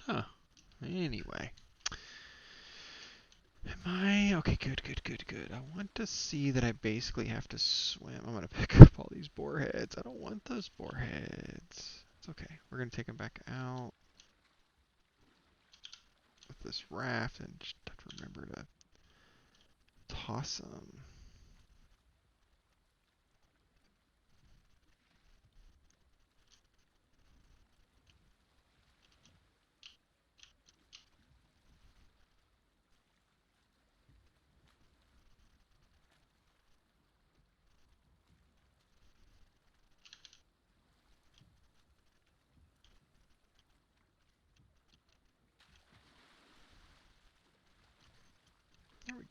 Huh. Anyway. Am I? Okay, good, good, good, good. I want to see that I basically have to swim. I'm going to pick up all these boar heads. I don't want those boar heads. It's okay. We're going to take them back out with this raft and just have to remember to toss them.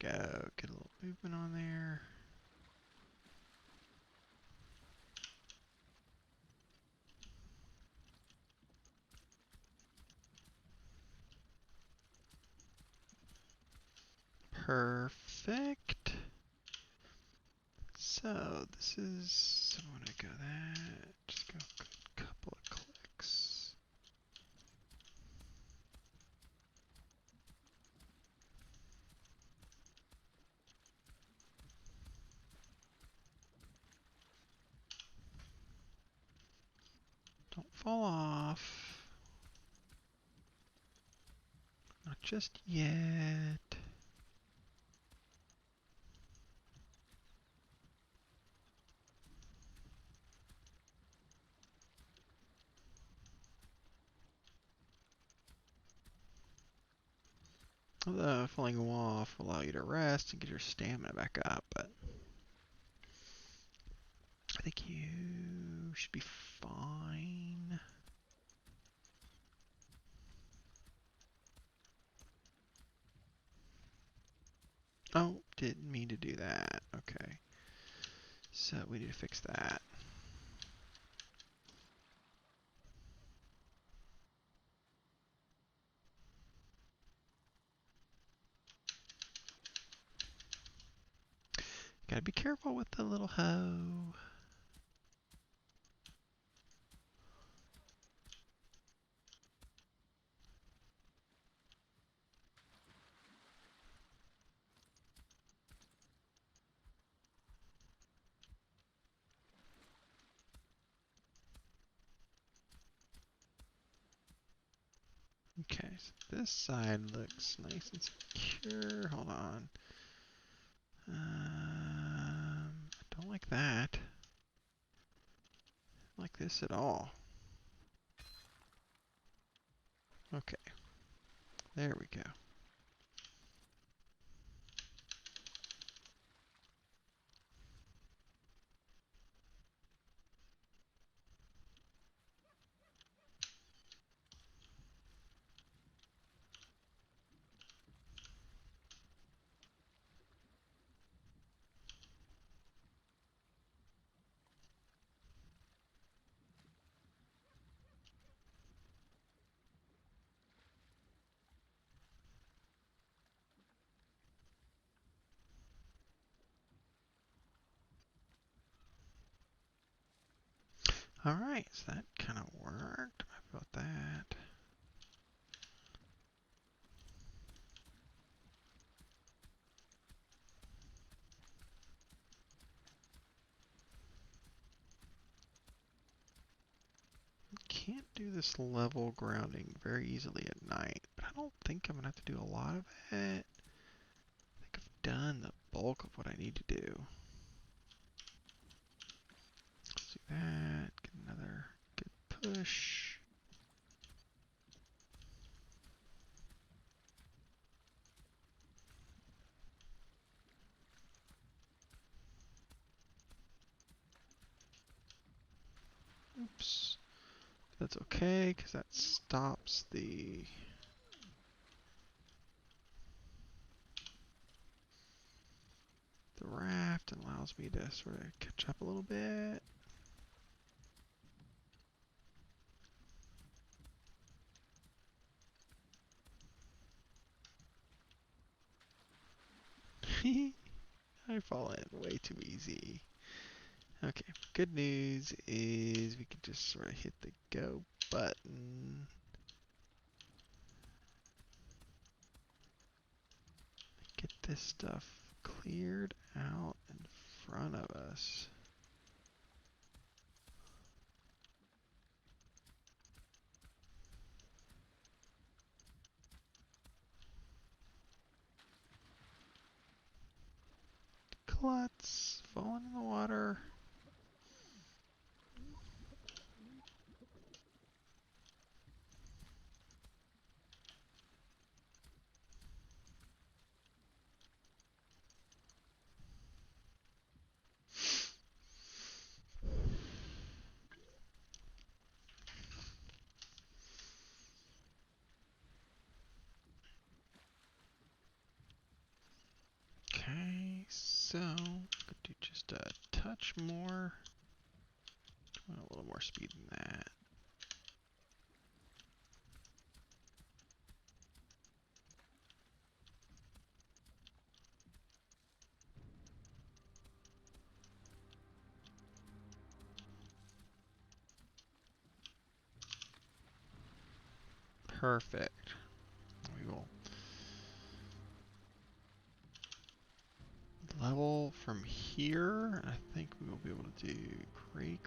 go. Get a little movement on there. Perfect. So this is, I want to go that. Just go a couple of clicks. Don't fall off. Not just yet. Although falling off will allow you to rest and get your stamina back up, but I think you should be fine. Oh, didn't mean to do that. Okay. So we need to fix that. Gotta be careful with the little hoe. Okay, so this side looks nice and secure. Hold on. I don't like that. I don't like this at all. Okay, there we go. Alright, so that kind of worked. How about that? Can't do this level grounding very easily at night, but I don't think I'm going to have to do a lot of it. I think I've done the bulk of what I need to do. Let's do that. Get another good push. Oops. That's okay, because that stops the raft and allows me to sort of catch up a little bit. I fall in way too easy. Okay, good news is we can just sort of hit the go button. Get this stuff cleared out in front of us. Klutz, falling in the water. just a touch more. A little more speed than that. Perfect. We will level from here. I think we will be able to do great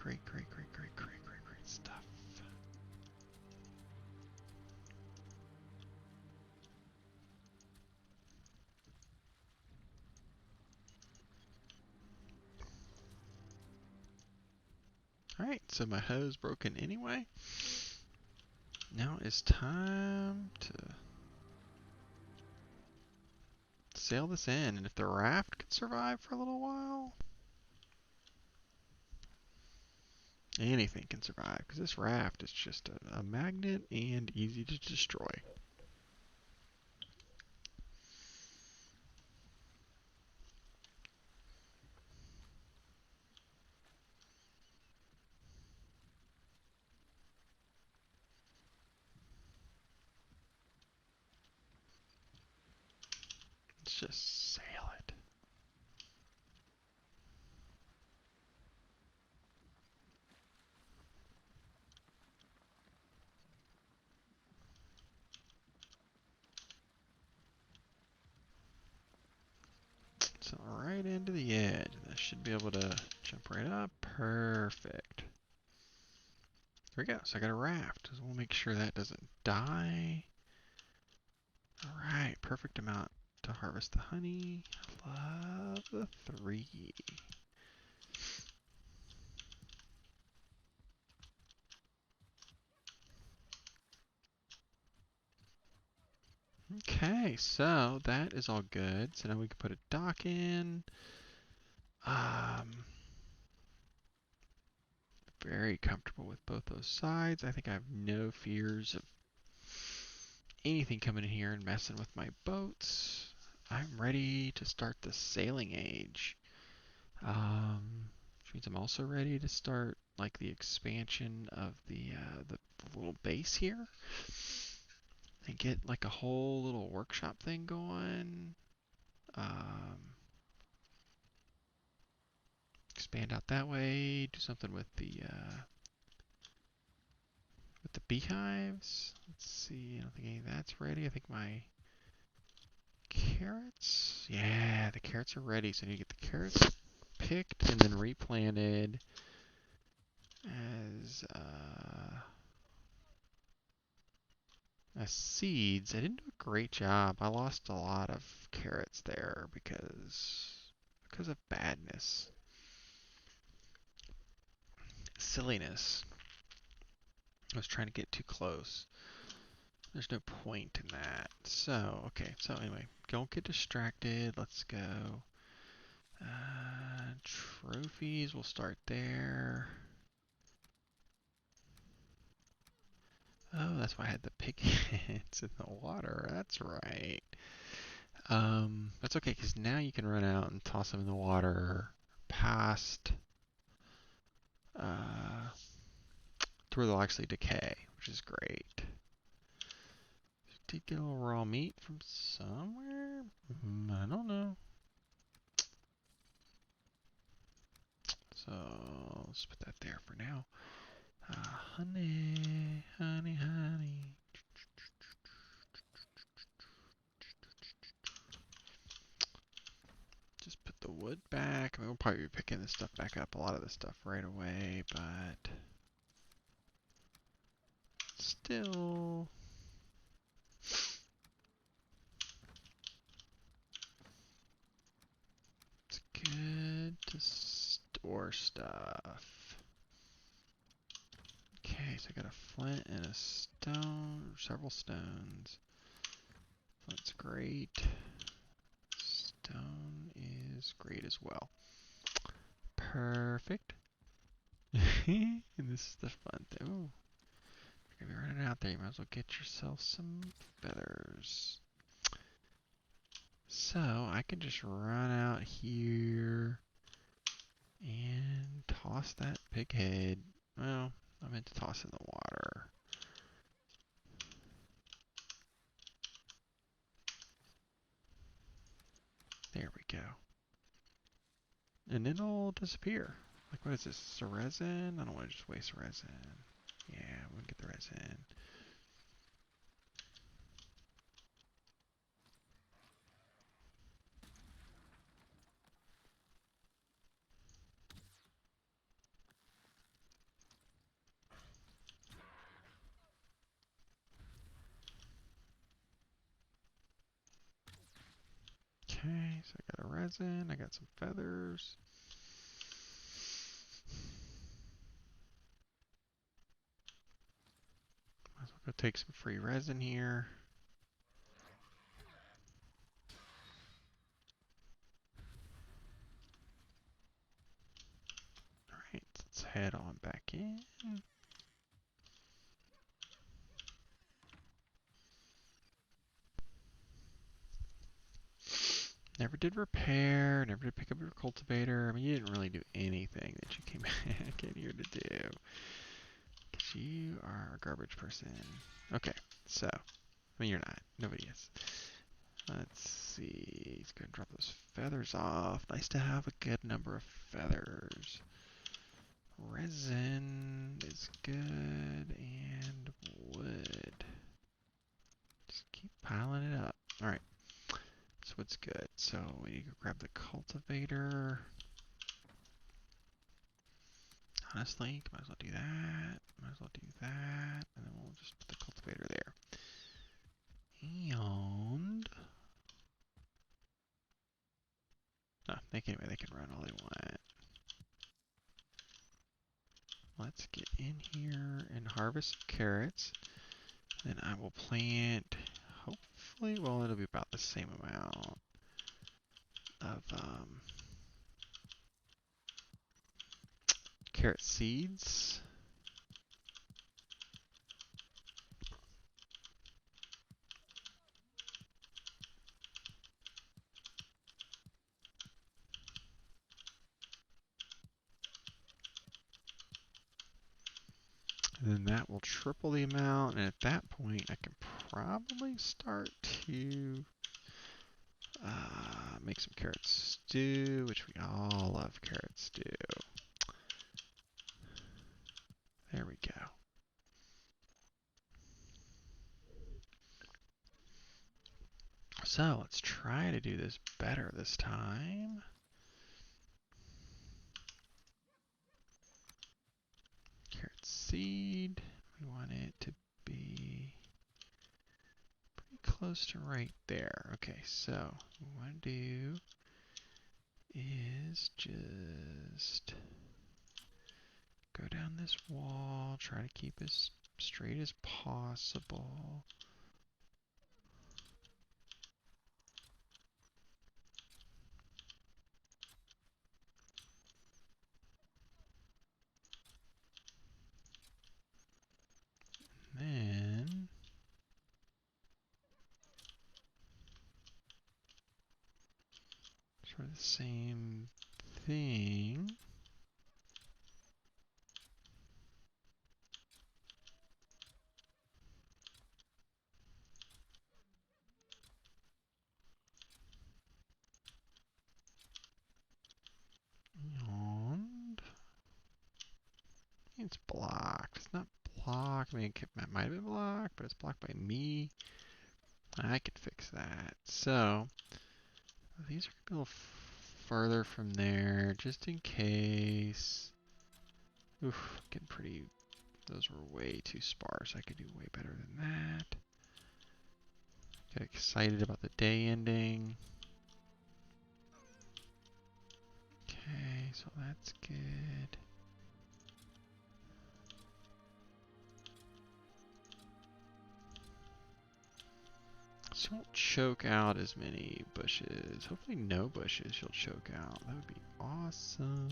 stuff. Alright, so my hoe's broken anyway. Now it's time to sail this in, and if the raft can survive for a little while, anything can survive, because this raft is just a magnet and easy to destroy. Let's just sail it. So right into the edge. That should be able to jump right up. Perfect. There we go. So I got a raft. So we'll make sure that doesn't die. Alright, perfect amount to harvest the honey. Love the 3. Okay, so that is all good. So now we can put a dock in. Very comfortable with both those sides. I think I have no fears of anything coming in here and messing with my boats. I'm ready to start the sailing age. Which means I'm also ready to start like the expansion of the little base here and get like a whole little workshop thing going. Expand out that way. Do something with the beehives. Let's see. I don't think any of that's ready. I think my carrots. Yeah, the carrots are ready. So I need to get the carrots picked and then replanted as seeds. I didn't do a great job. I lost a lot of carrots there because of badness, silliness. I was trying to get too close. There's no point in that. So, okay. So anyway, don't get distracted. Let's go. Trophies, we'll start there. Oh, that's why I had the pigheads in the water. That's right. That's okay, because now you can run out and toss them in the water past uh, to where they'll actually decay, which is great. Did get a little raw meat from somewhere? I don't know. So let's put that there for now. Honey, honey, honey. Just put the wood back. I mean, we'll probably be picking this stuff back up, a lot of this stuff right away, but still. It's good to store stuff. Okay, so I got a flint and a stone, several stones. Flint's great. Stone is great as well. Perfect. And this is the fun thing. Ooh, you're gonna be running out there. You might as well get yourself some feathers. So I can just run out here And toss that pig head. Well, I meant to toss it in the water. There we go. And then it'll disappear. Like, what is this? A resin? I don't want to just waste resin. Yeah, we'll get the resin. Okay, so I got a resin, I got some feathers. Might as well go take some free resin here. Alright, let's head on back in. Never did repair, never did pick up your cultivator. I mean, you didn't really do anything that you came back in here to do. Because you are a garbage person. Okay, so, I mean, you're not. Nobody is. Let's see. Let's go and drop those feathers off. Nice to have a good number of feathers. Resin is good, and wood. Just keep piling it up. Alright, so what's good? So we need to go grab the cultivator. Honestly, might as well do that. Might as well do that. And then we'll just put the cultivator there. And anyway, they can run all they want. Let's get in here and harvest some carrots. Then I will plant, hopefully, well, it'll be about the same amount of carrot seeds. And then that will triple the amount, and at that point I can probably start to make some carrot stew, which we all love carrot stew. There we go. So let's try to do this better this time. Carrot seed, we want it to be pretty close to right there. Okay, so what we want to do is just go down this wall, try to keep as straight as possible. Then sort of the same thing. And it's blocked. It's not blocked. I mean, it might have been blocked, but it's blocked by me. I could fix that. So these are gonna be a little further from there, just in case. Oof, getting pretty. Those were way too sparse. I could do way better than that. Get excited about the day ending. Okay, so that's good. So you won't choke out as many bushes. Hopefully no bushes you'll choke out. That would be awesome.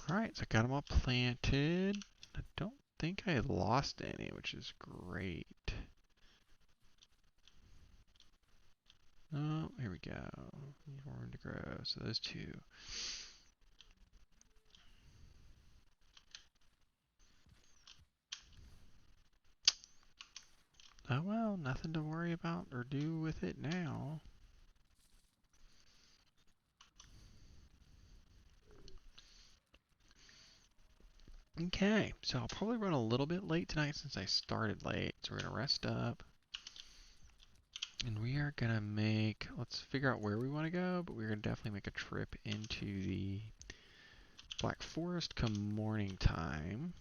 Alright, so I got them all planted. I don't think I lost any, which is great. Here we go. Need more room to grow. So those two. Oh well, nothing to worry about or do with it now. Okay, so I'll probably run a little bit late tonight since I started late. So we're gonna rest up. And we are gonna make, let's figure out where we want to go, but we're gonna definitely make a trip into the Black Forest come morning time.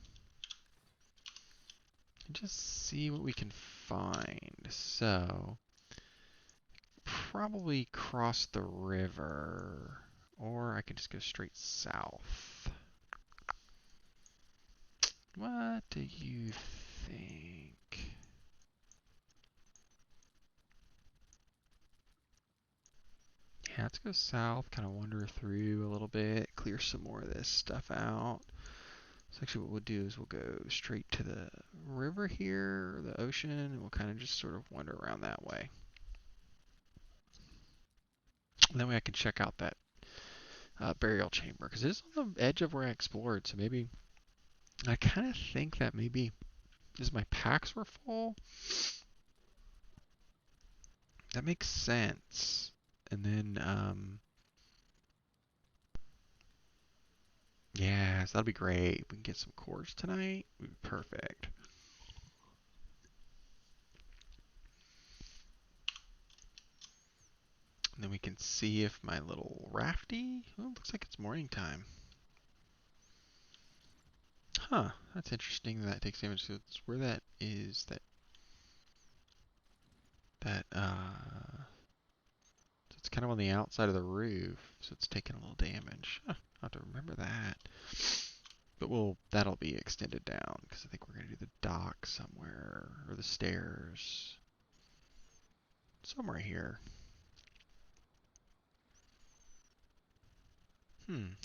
And just see what we can find. So, probably cross the river, or I can just go straight south. What do you think? Yeah, let's go south, kind of wander through a little bit, clear some more of this stuff out. So actually what we'll do is we'll go straight to the river here, or the ocean, and we'll kind of just sort of wander around that way. And that way I can check out that burial chamber, because it is on the edge of where I explored, so maybe, I kind of think that maybe, as my packs were full, that makes sense. And then, yeah, so that'll be great. We can get some cores tonight. Would be perfect. And then we can see if my little rafty, well, it looks like it's morning time. Huh, that's interesting that takes damage. So it's where that is, so it's kind of on the outside of the roof, so it's taking a little damage. Huh, I'll have to remember that. But that'll be extended down, because I think we're going to do the dock somewhere, or the stairs. Somewhere here.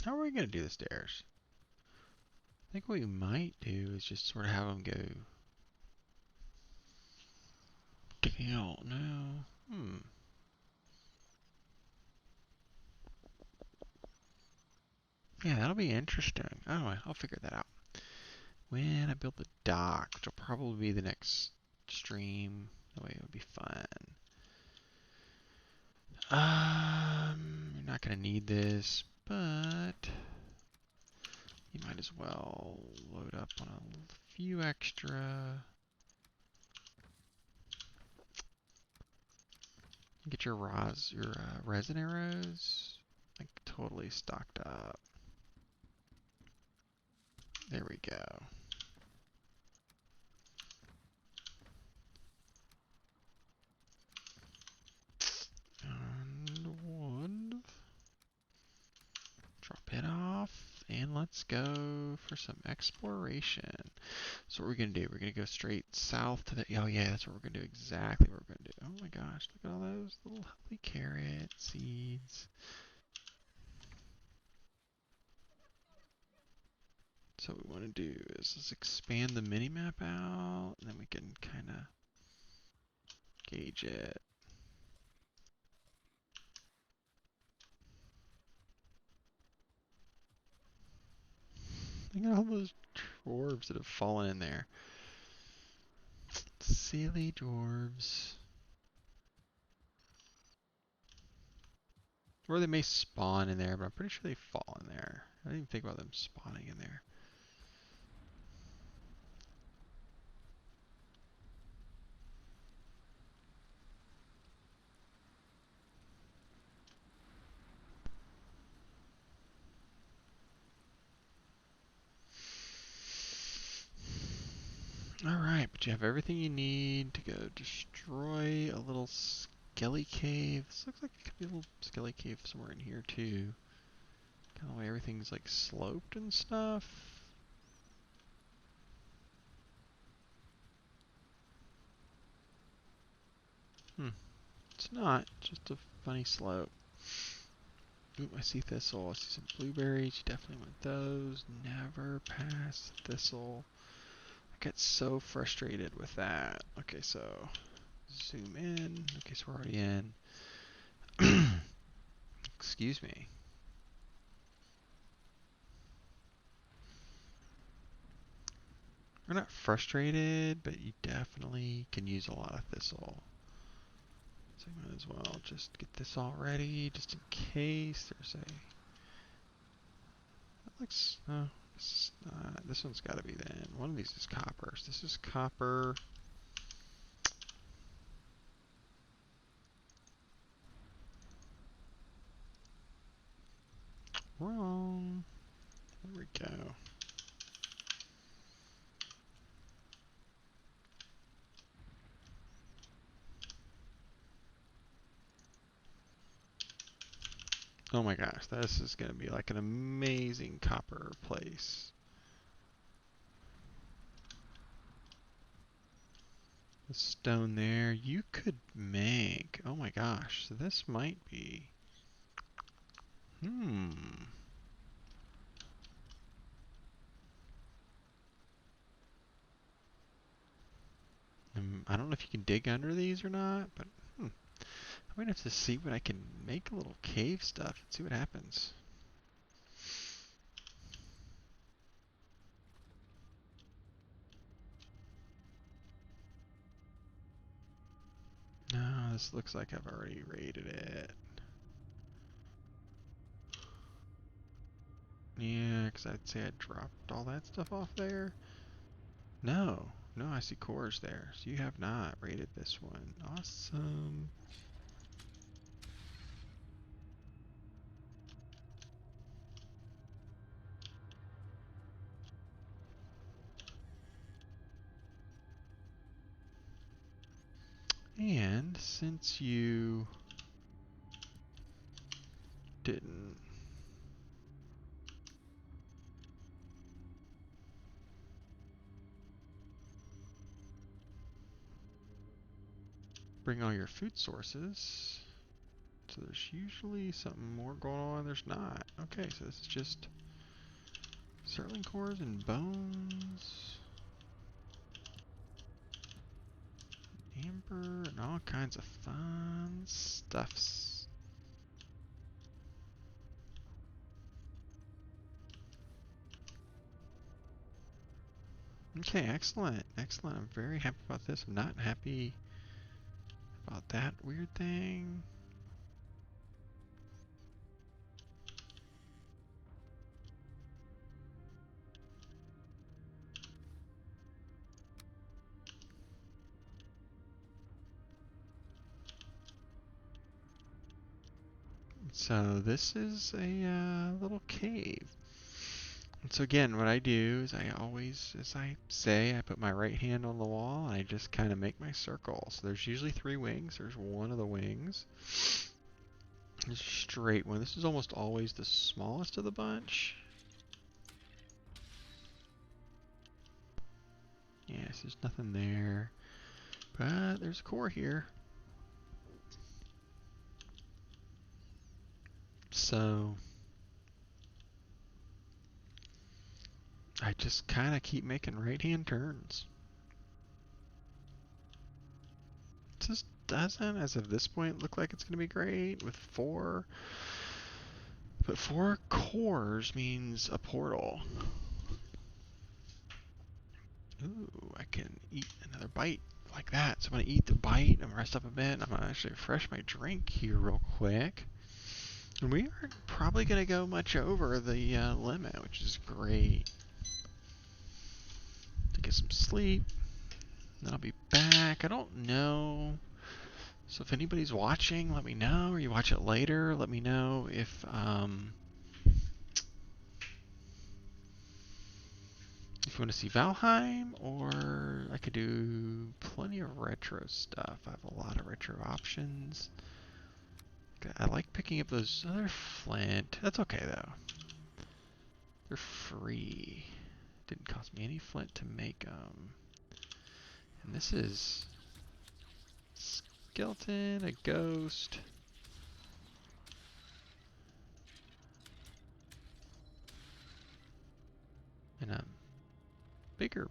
How are we going to do the stairs? I think what we might do is just sort of have them go down. No. Yeah, that'll be interesting. Anyway, I'll figure that out. When I build the dock, which will probably be the next stream. That way it'll be fun. You're not gonna need this, but you might as well load up on a few extra. Get your resin arrows, like totally stocked up. There we go. And wood. Drop it off, and let's go for some exploration. So what we're gonna do, we're gonna go straight south to the, oh yeah, that's what we're gonna do, exactly what we're gonna do. Oh my gosh, look at all those little healthy carrot seeds. So what we wanna do is let's expand the mini map out, and then we can kinda gauge it. Look at all those dwarves that have fallen in there. Silly dwarves. Or they may spawn in there, but I'm pretty sure they fall in there. I didn't even think about them spawning in there. Alright, but you have everything you need to go destroy a little skelly cave. This looks like it could be a little skelly cave somewhere in here too. Kind of the way everything's like sloped and stuff. It's not, just a funny slope. Ooh, I see thistle. I see some blueberries. You definitely want those. Never pass thistle. I get so frustrated with that. Okay, so zoom in. Okay, so we're already in. Excuse me. We're not frustrated, but you definitely can use a lot of thistle. So you might as well just get this all ready, just in case there's a... That looks... Oh, this is not... This one's got to be then. One of these is copper. So this is copper. Wrong. There we go. Oh my gosh, this is going to be like an amazing copper place. The stone there, you could make... Oh my gosh, so this might be... I don't know if you can dig under these or not, but I might have to see what I can make a little cave stuff and see what happens. No, this looks like I've already raided it. Yeah, because I'd say I dropped all that stuff off there. No, no, I see cores there. So you have not raided this one. Awesome. And since you didn't bring all your food sources, so there's usually something more going on. There's not. Okay, so this is just Sterling cores and bones, amber, and all kinds of fun stuffs. Okay, excellent, excellent. I'm very happy about this. I'm not happy about that weird thing. So this is a little cave. And so again, what I do is I always, as I say, I put my right hand on the wall and I just kind of make my circle. So there's usually 3 wings. There's one of the wings. There's a straight one. This is almost always the smallest of the bunch. Yes, there's nothing there. But there's a core here. So I just kind of keep making right-hand turns. This doesn't, as of this point, look like it's going to be great with 4. But 4 cores means a portal. Ooh, I can eat another bite like that. So I'm going to eat the bite. I'm going to rest up a bit. I'm going to actually refresh my drink here real quick. And we aren't probably going to go much over the limit, which is great. To get some sleep. Then I'll be back. I don't know. So if anybody's watching, let me know. Or you watch it later, let me know if you want to see Valheim, or I could do plenty of retro stuff. I have a lot of retro options. I like picking up those other flint. That's okay though. They're free. Didn't cost me any flint to make them. And this is skeleton, a ghost. And a bigger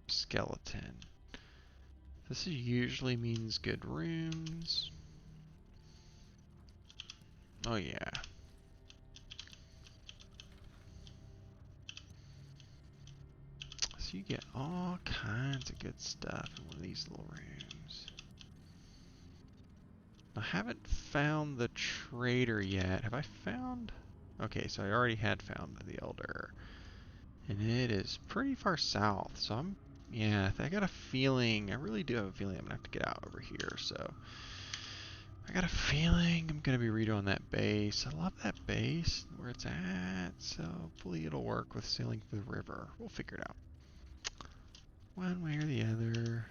skeleton. This usually means good runes. Oh yeah. So you get all kinds of good stuff in one of these little rooms. I haven't found the trader yet. Have I found? Okay, so I already had found the elder. And it is pretty far south, so yeah, I got a feeling, I really do have a feeling I'm gonna have to get out over here, so I got a feeling I'm gonna be redoing that base. I love that base, where it's at, so hopefully it'll work with sailing through the river. We'll figure it out. One way or the other.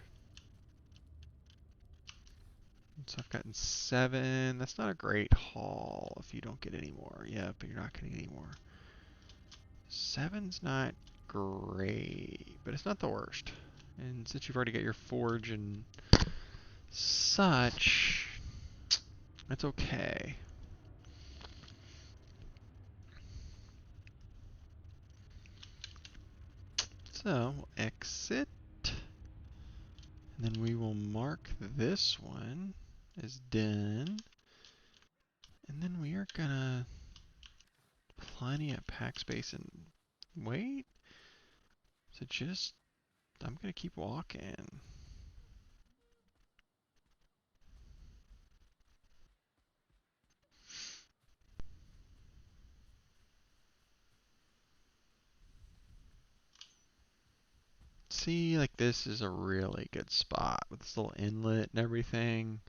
So I've gotten 7. That's not a great haul if you don't get any more. Yeah, but you're not getting any more. 7's not great, but it's not the worst. And since you've already got your forge and such, it's okay. So we'll exit, and then we will mark this one as done. And then we are gonna plenty of pack space and wait. So just, I'm gonna keep walking. See, like this is a really good spot with this little inlet and everything.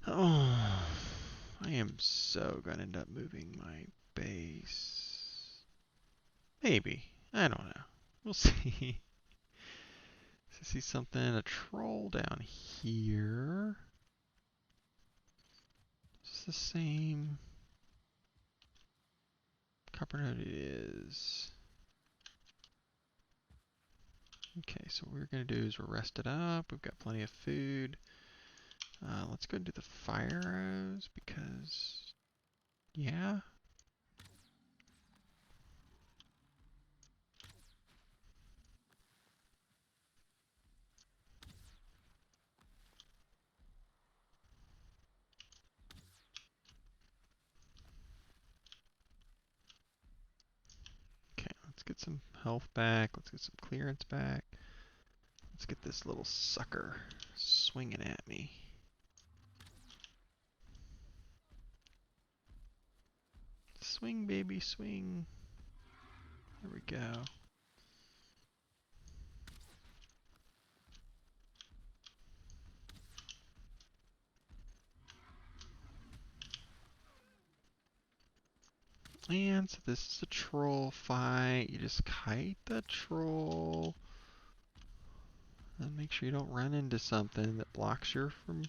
Oh, I am so gonna end up moving my base. Maybe. I don't know. We'll see. I see something, a troll down here. It's the same. Copper node it is. Okay, so what we're going to do is we're rested up. We've got plenty of food. Let's go and do the fire arrows because, yeah. Okay, let's get some health back. Let's get some clearance back. Let's get this little sucker swinging at me. Swing, baby, swing. There we go. And so this is a troll fight. You just kite the troll. And make sure you don't run into something that blocks you from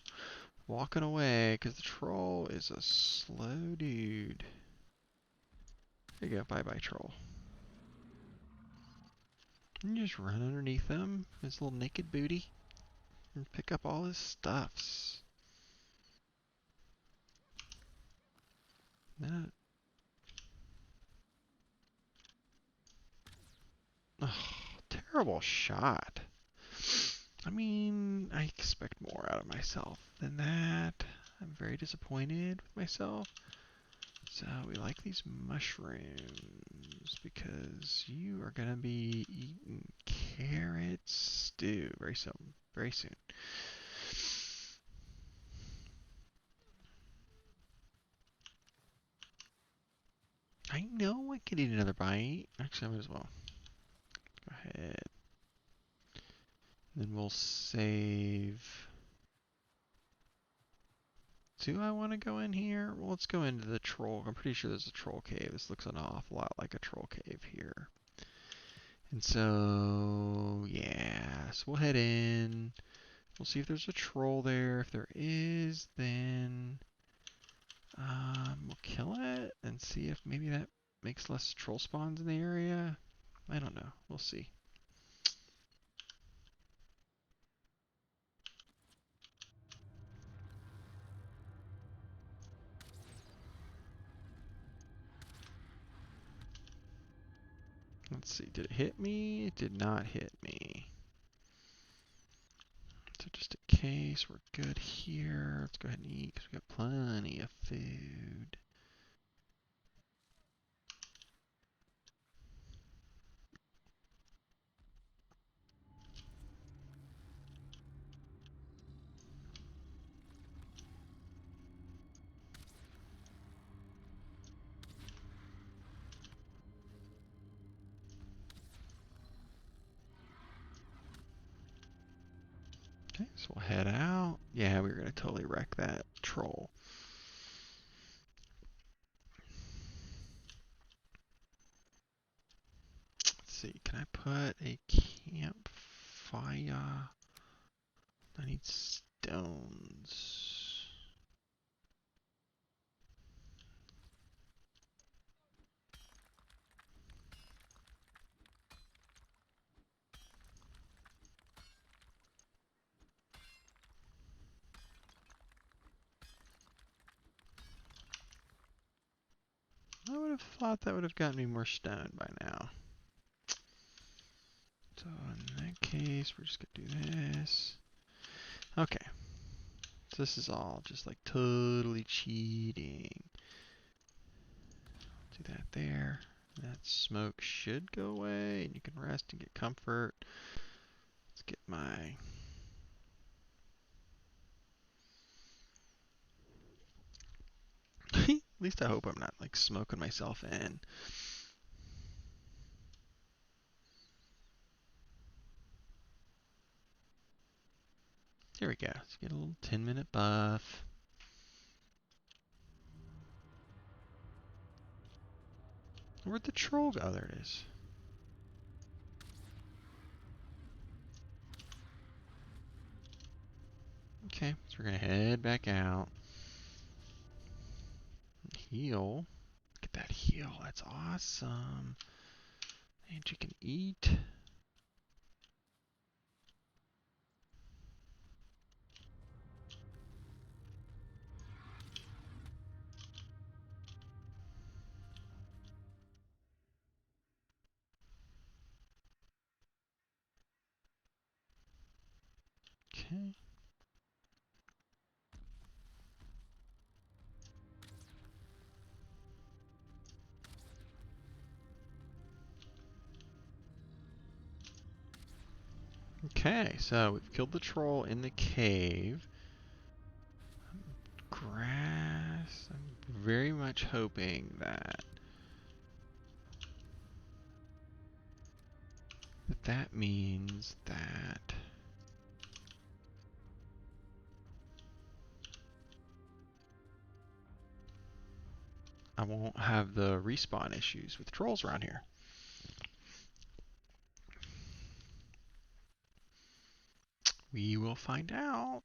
walking away, because the troll is a slow dude. There you go, bye-bye troll. And you just run underneath him, his little naked booty, and pick up all his stuffs. That... Oh, terrible shot. I mean, I expect more out of myself than that. I'm very disappointed with myself. So we like these mushrooms because you are gonna be eating carrot stew very soon. Very soon. I know I could eat another bite. Actually, I might as well. Go ahead. Then we'll save. Do I want to go in here? Well, let's go into the troll. I'm pretty sure there's a troll cave. This looks an awful lot like a troll cave here. And so, yeah. So we'll head in. We'll see if there's a troll there. If there is, then we'll kill it and see if maybe that makes less troll spawns in the area. I don't know. We'll see. Let's see. Did it hit me? It did not hit me. So just a case, we're good here. Let's go ahead and eat because we got plenty of food. Okay, so we'll head out. Yeah, we were going to totally wreck that troll. Let's see, can I put a campfire? I need stones. I would have thought that would have gotten me more stone by now. So in that case, we're just going to do this. Okay. So this is all just like totally cheating. Do that there. That smoke should go away and you can rest and get comfort. Let's get my... At least I hope I'm not like smoking myself in. There we go. Let's get a little 10-minute buff. Where'd the troll go? Oh, there it is. Okay, so we're gonna head back out. Heal. Look at that heal. That's awesome. And you can eat. Okay. Okay, so we've killed the troll in the cave. Grass. I'm very much hoping that that means that I won't have the respawn issues with trolls around here. We will find out.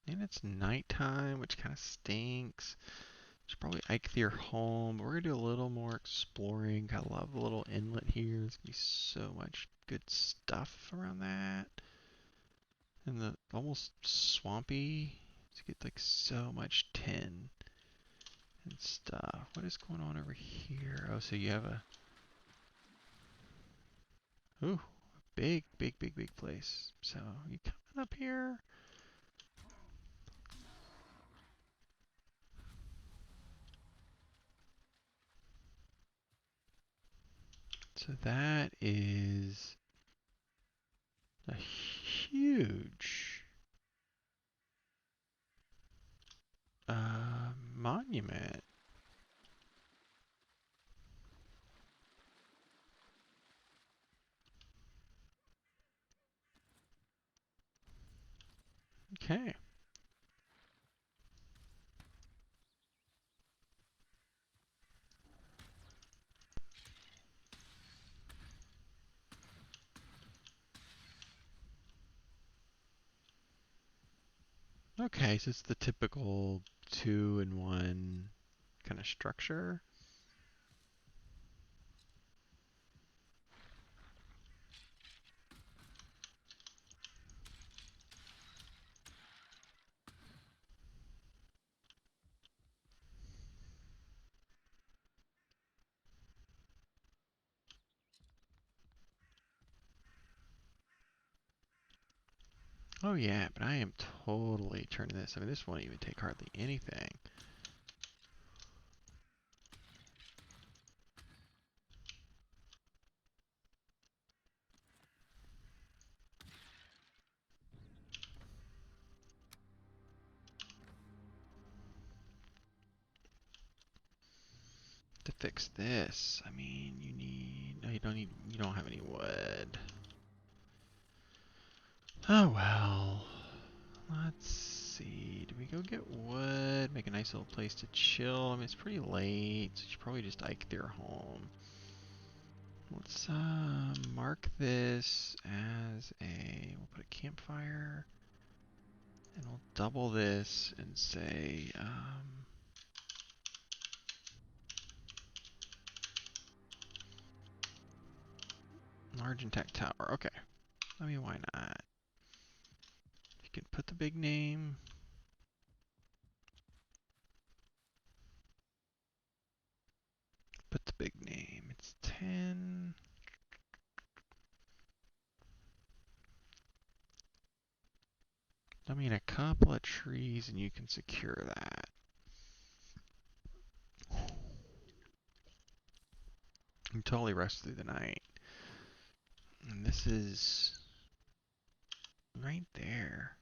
And it's nighttime, which kind of stinks. Should probably Eikthyr home. We're gonna do a little more exploring. I love the little inlet here. There's gonna be so much good stuff around that. And the almost swampy. To get like so much tin and stuff. What is going on over here? Oh, so you have a ooh, a big, big, big, big place. So you coming up here? So that is a huge monument. Okay. Okay, so it's the typical 2-in-1 kind of structure. Oh yeah, but I am totally turning this. I mean, this won't even take hardly anything. To fix this, I mean, you need... No, you don't have any wood. Oh well. Let's see. Do we go get wood? Make a nice little place to chill. I mean, it's pretty late, so you should probably just hike their home. Let's mark this as a... We'll put a campfire. And we'll double this and say... large intact tower. Okay. I mean, why not? You can put the big name. Put the big name. It's 10. I mean, a couple of trees and you can secure that. You can totally rest through the night. And this is right there.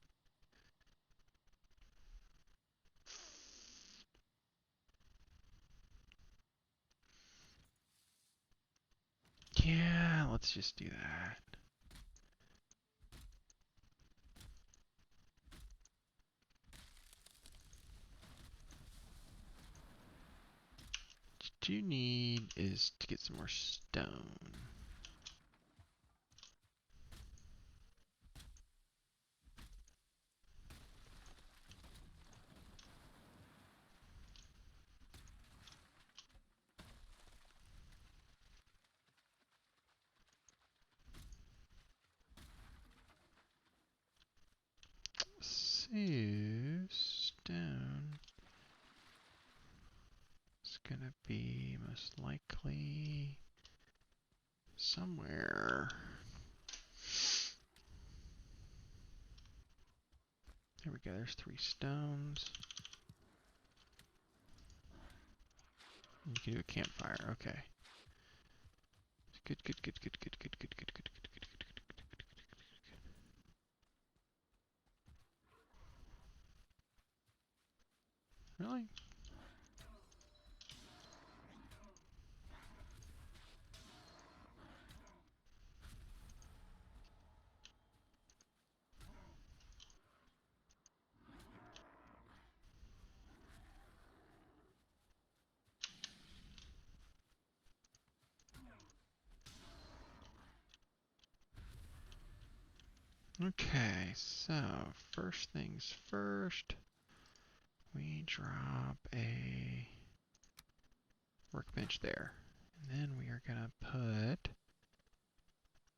Yeah, let's just do that. What you need is to get some more stone. So, stone is gonna be most likely somewhere. There we go, there's 3 stones. You can do a campfire, okay. Good, good, good, good, good, good, good, good, good, good, good, good, good, good. Really? Okay, so first things first, we drop a workbench there. And then we are gonna put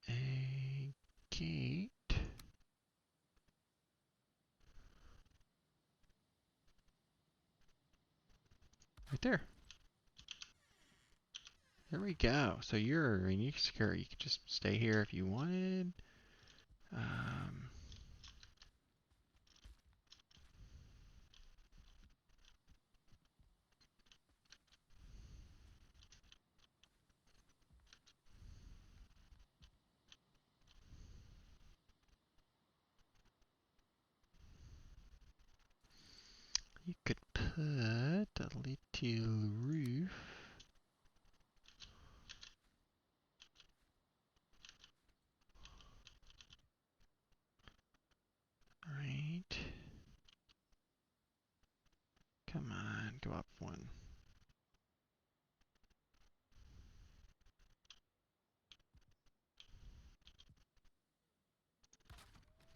a gate right there. There we go. So you're, I mean, you can secure, you could just stay here if you wanted. Um, you could put a little roof right. Come on, go up one.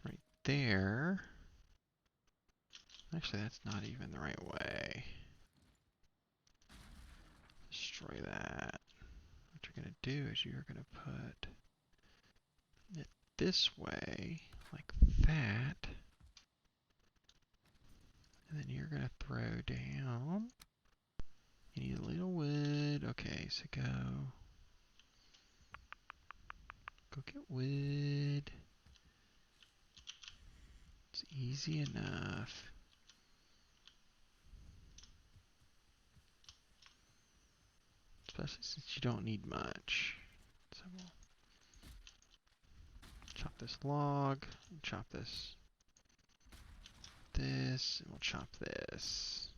Right there. Actually, that's not even the right way. Destroy that. What you're going to do is you're going to put it this way, like that. And then you're going to throw down. You need a little wood. Okay, so go get wood. Easy enough. Especially since you don't need much. So we'll chop this log, and chop this, and we'll chop this.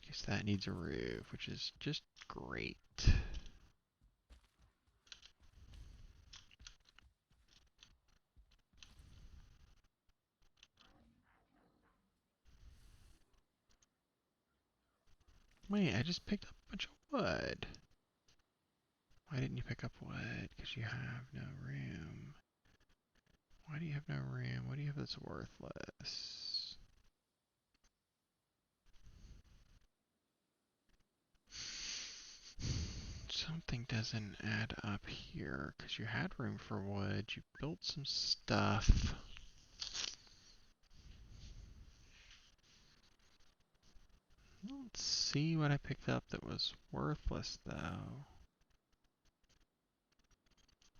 Guess that needs a roof, which is just great. Wait, I just picked up a bunch of wood. Why didn't you pick up wood? Because you have no room. Why do you have no room? What do you have that's worthless? Something doesn't add up here, because you had room for wood. You built some stuff. Let's see what I picked up that was worthless, though.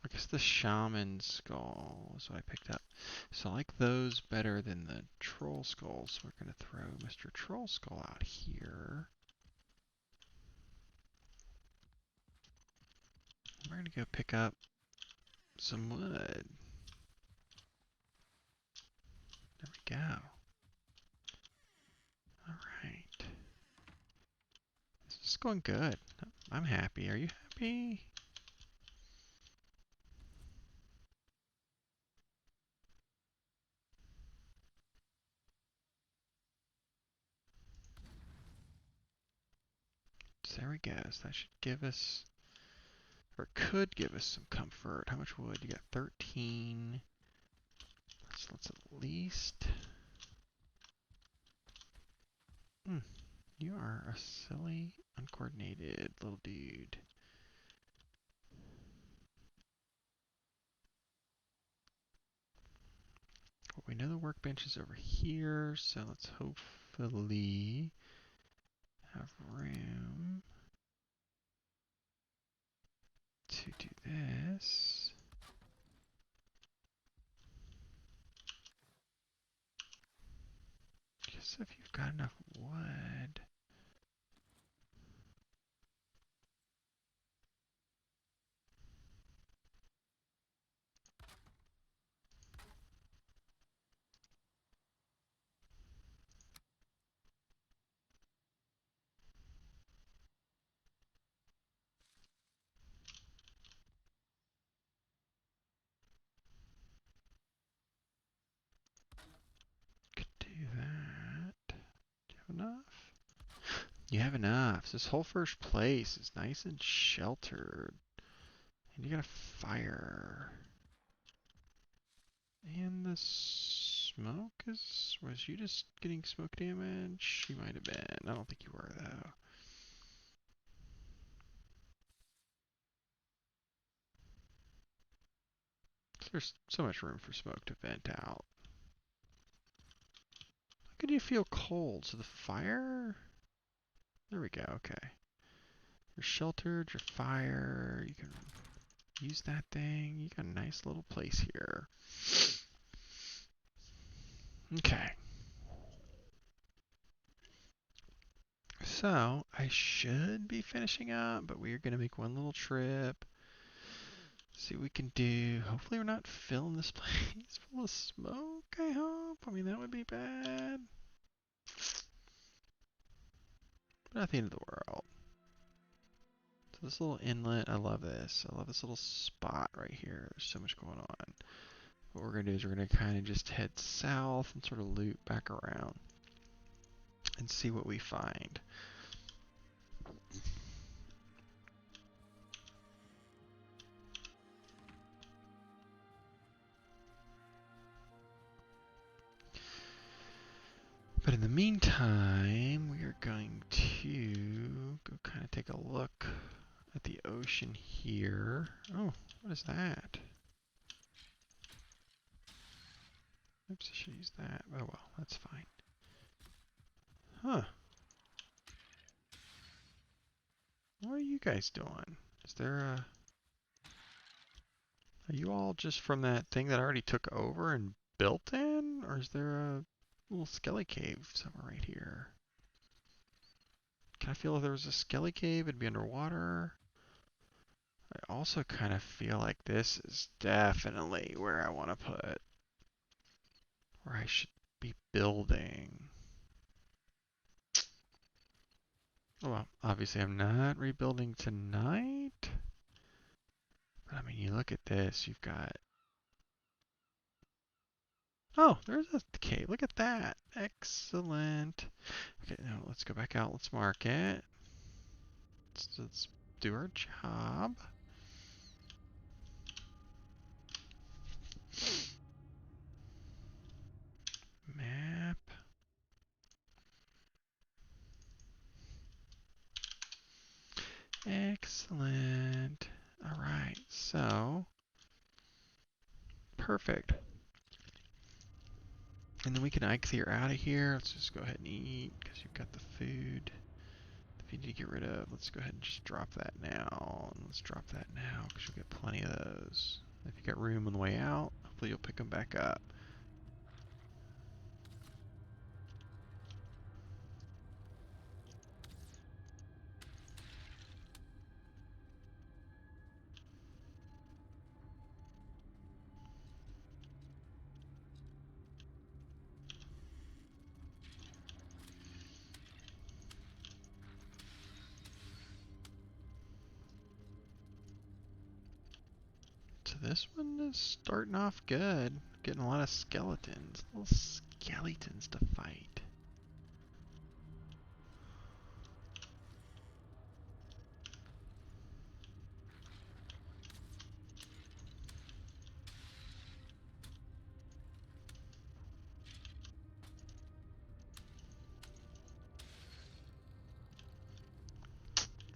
I guess the shaman skull is what I picked up. So I like those better than the troll skulls. So we're going to throw Mr. Troll Skull out here. We're going to go pick up some wood. There we go. Alright. This is going good. I'm happy. Are you happy? So there we go. So that should give us, or could give us some comfort. How much wood? You got 13. Let's at least... You are a silly, uncoordinated little dude. Well, we know the workbench is over here, so let's hopefully have room to do this. Guess if you've got enough wood. Could do that. Do you have enough? You have enough. This whole first place is nice and sheltered. And you got a fire. And the smoke is... Was you just getting smoke damage? You might have been. I don't think you were, though. There's so much room for smoke to vent out. How could you feel cold? So the fire... There we go, okay. You're sheltered, you're fire, you can use that thing. You got a nice little place here. Okay. So, I should be finishing up, but we are going to make one little trip. See what we can do. Hopefully we're not filling this place full of smoke, I hope. I mean, that would be bad. But not the end of the world. So this little inlet, I love this. I love this little spot right here. There's so much going on. What we're going to do is we're going to kind of just head south and sort of loop back around and see what we find. But in the meantime, we are going to go kind of take a look at the ocean here. Oh, what is that? Oops, I should use that. Oh well, that's fine. Huh. What are you guys doing? Is there a... Are you all just from that thing that I already took over and built in? Or is there a little skelly cave somewhere right here? Can I feel if there was a skelly cave, it'd be underwater? I also kind of feel like this is definitely where I want to put, where I should be building. Well, obviously I'm not rebuilding tonight. But I mean, you look at this, you've got... Oh, there's a cave. Look at that. Excellent. Okay, now let's go back out. Let's mark it. Let's do our job. Map. Excellent. All right, so perfect. And then we can clear out of here. Let's just go ahead and eat because you've got the food. If you need to get rid of, let's go ahead and just drop that now. And let's drop that now because you'll get plenty of those. If you got room on the way out, hopefully you'll pick them back up. So this one is starting off good. Getting a lot of skeletons. Little skeletons to fight.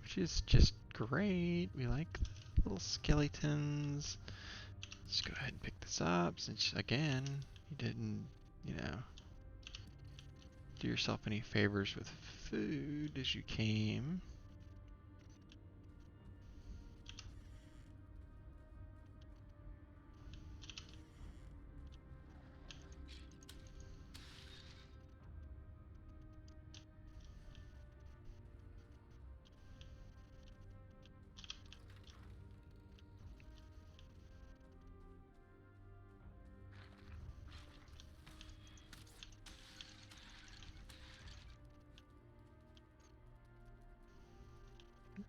Which is just great. We like little skeletons. Let's go ahead and pick this up since, again, you didn't, you know, do yourself any favors with food as you came.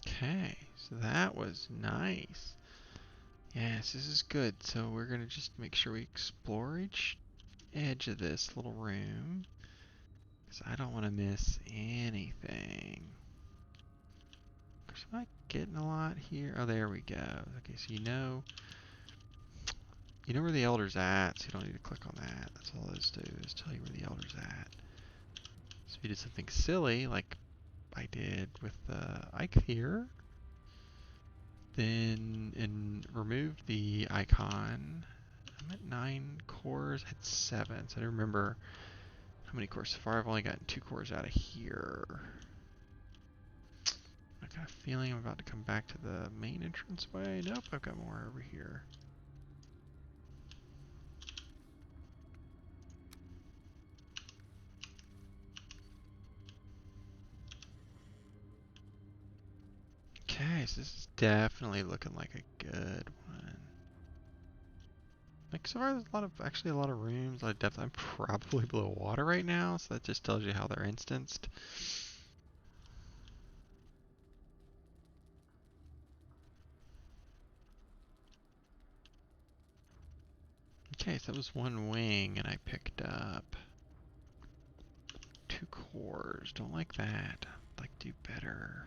Okay, so that was nice. Yes, this is good. So we're going to just make sure we explore each edge of this little room. Because I don't want to miss anything. Am I getting a lot here? Oh, there we go. Okay, so you know where the elder's at, so you don't need to click on that. That's all those do, is tell you where the elder's at. So if you did something silly, like I did with Ike here, then and removed the icon. I'm at 9 cores, I had 7, so I don't remember how many cores so far. I've only gotten 2 cores out of here. I got a feeling I'm about to come back to the main entranceway. Nope, I've got more over here. Okay, so this is definitely looking like a good one. Like so far there's actually a lot of rooms, a lot of depth. I'm probably below water right now, so that just tells you how they're instanced. Okay, so that was one wing and I picked up 2 cores. Don't like that. I'd like to do better.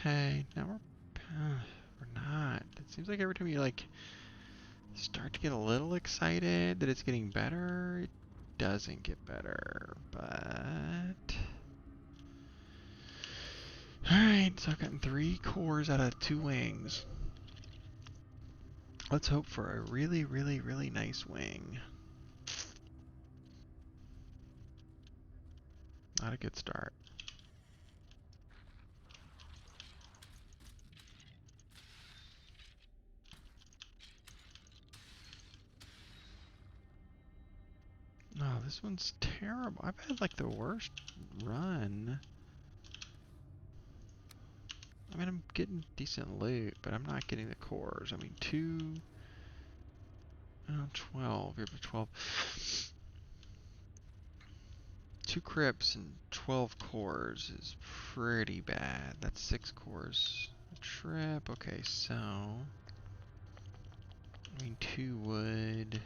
Okay, now we're not. It seems like every time you like start to get a little excited that it's getting better, it doesn't get better. But Alright, so I've gotten 3 cores out of 2 wings. Let's hope for a really, really, really nice wing. Not a good start. No, this one's terrible. I've had like the worst run. I mean, I'm getting decent loot, but I'm not getting the cores. I mean, 12. You're 12. 2 crypts and 12 cores is pretty bad. That's 6 cores a trip. Okay, so I mean, 2 wood.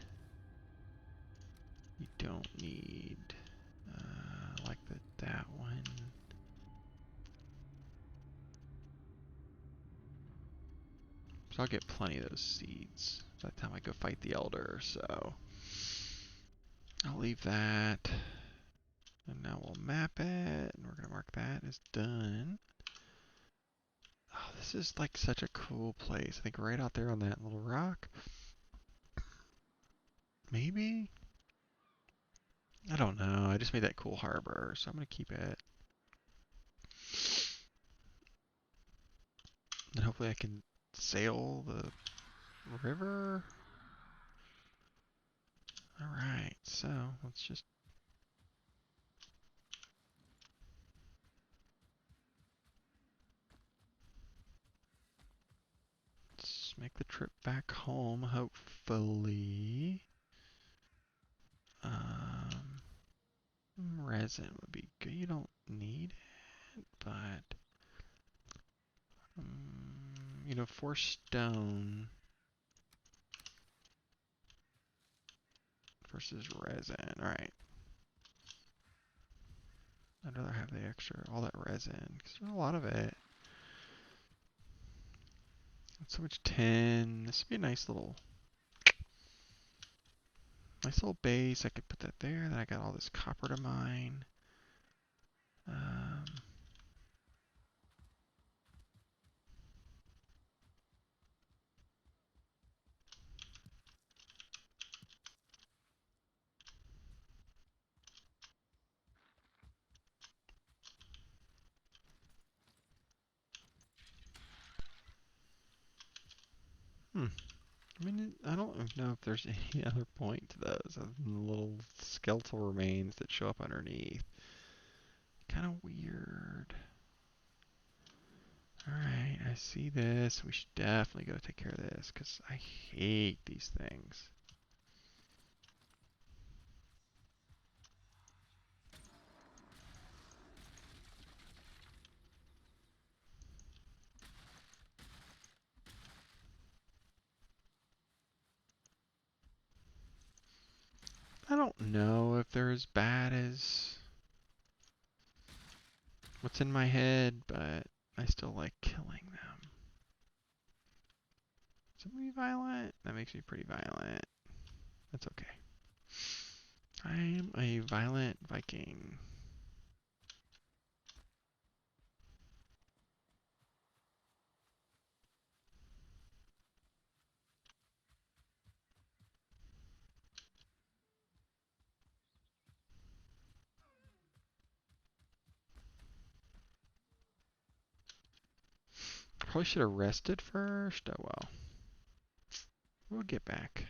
You don't need. Like that one. So I'll get plenty of those seeds by the time I go fight the Elder, so I'll leave that. And now we'll map it, and we're going to mark that as done. Oh, this is like such a cool place. I think right out there on that little rock. Maybe? I don't know. I just made that cool harbor, so I'm going to keep it. And hopefully I can sail the river. Alright, so let's just make the trip back home, hopefully. Resin would be good. You don't need it, but you know, 4 stone versus resin. All right. I'd rather have the extra, all that resin, because there's a lot of it. So much tin. This would be a nice little base. I could put that there. Then I got all this copper to mine. Um, I mean, I don't know if there's any other point to those other than the little skeletal remains that show up underneath. Kind of weird. Alright, I see this. We should definitely go take care of this, because I hate these things. I don't know if they're as bad as what's in my head, but I still like killing them. Does it make me violent? That makes me pretty violent. That's okay. I'm a violent Viking. Probably should have rested first. Oh well. We'll get back.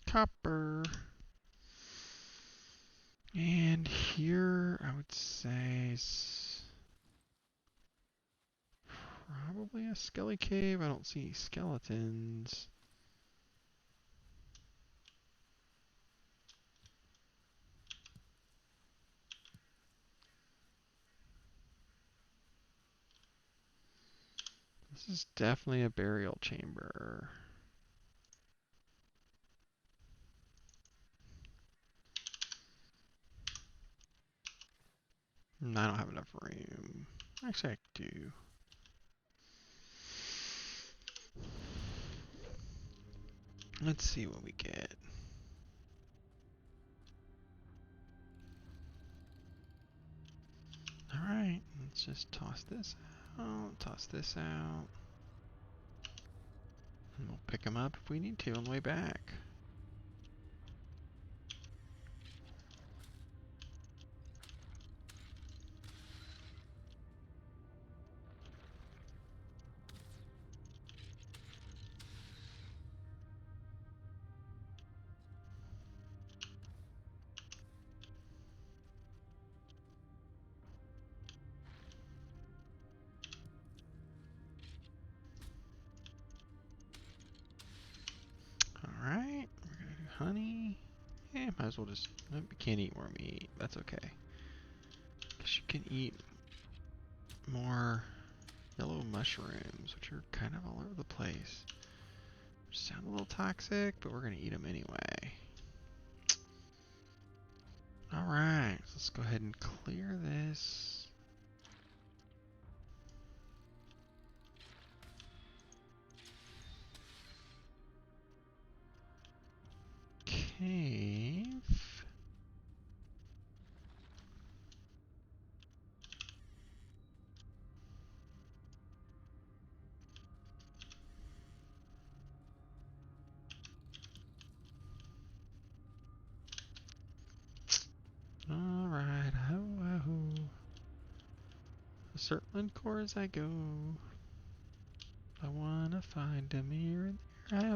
Copper. And here I would say probably a skelly cave. I don't see any skeletons. This This is definitely a burial chamber. I don't have enough room. Actually, I do. Let's see what we get. Alright, let's just toss this out, toss this out. And we'll pick them up if we need to on the way back. Alright, we're gonna do honey. Yeah, might as well just, we can't eat more meat, that's okay. Guess you can eat more yellow mushrooms, which are kind of all over the place. Sound a little toxic, but we're gonna eat them anyway. Alright, so let's go ahead and clear this. Cave. Alright, ho. A certain core as I go. I wanna find a mirror in there.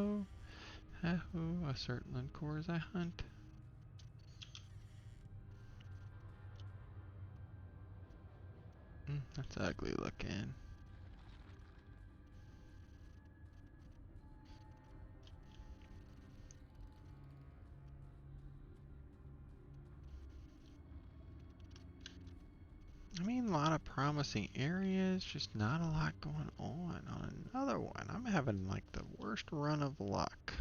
Ho, a certain core as I hunt. That's ugly looking. I mean, a lot of promising areas, just not a lot going on another one. I'm having like the worst run of luck.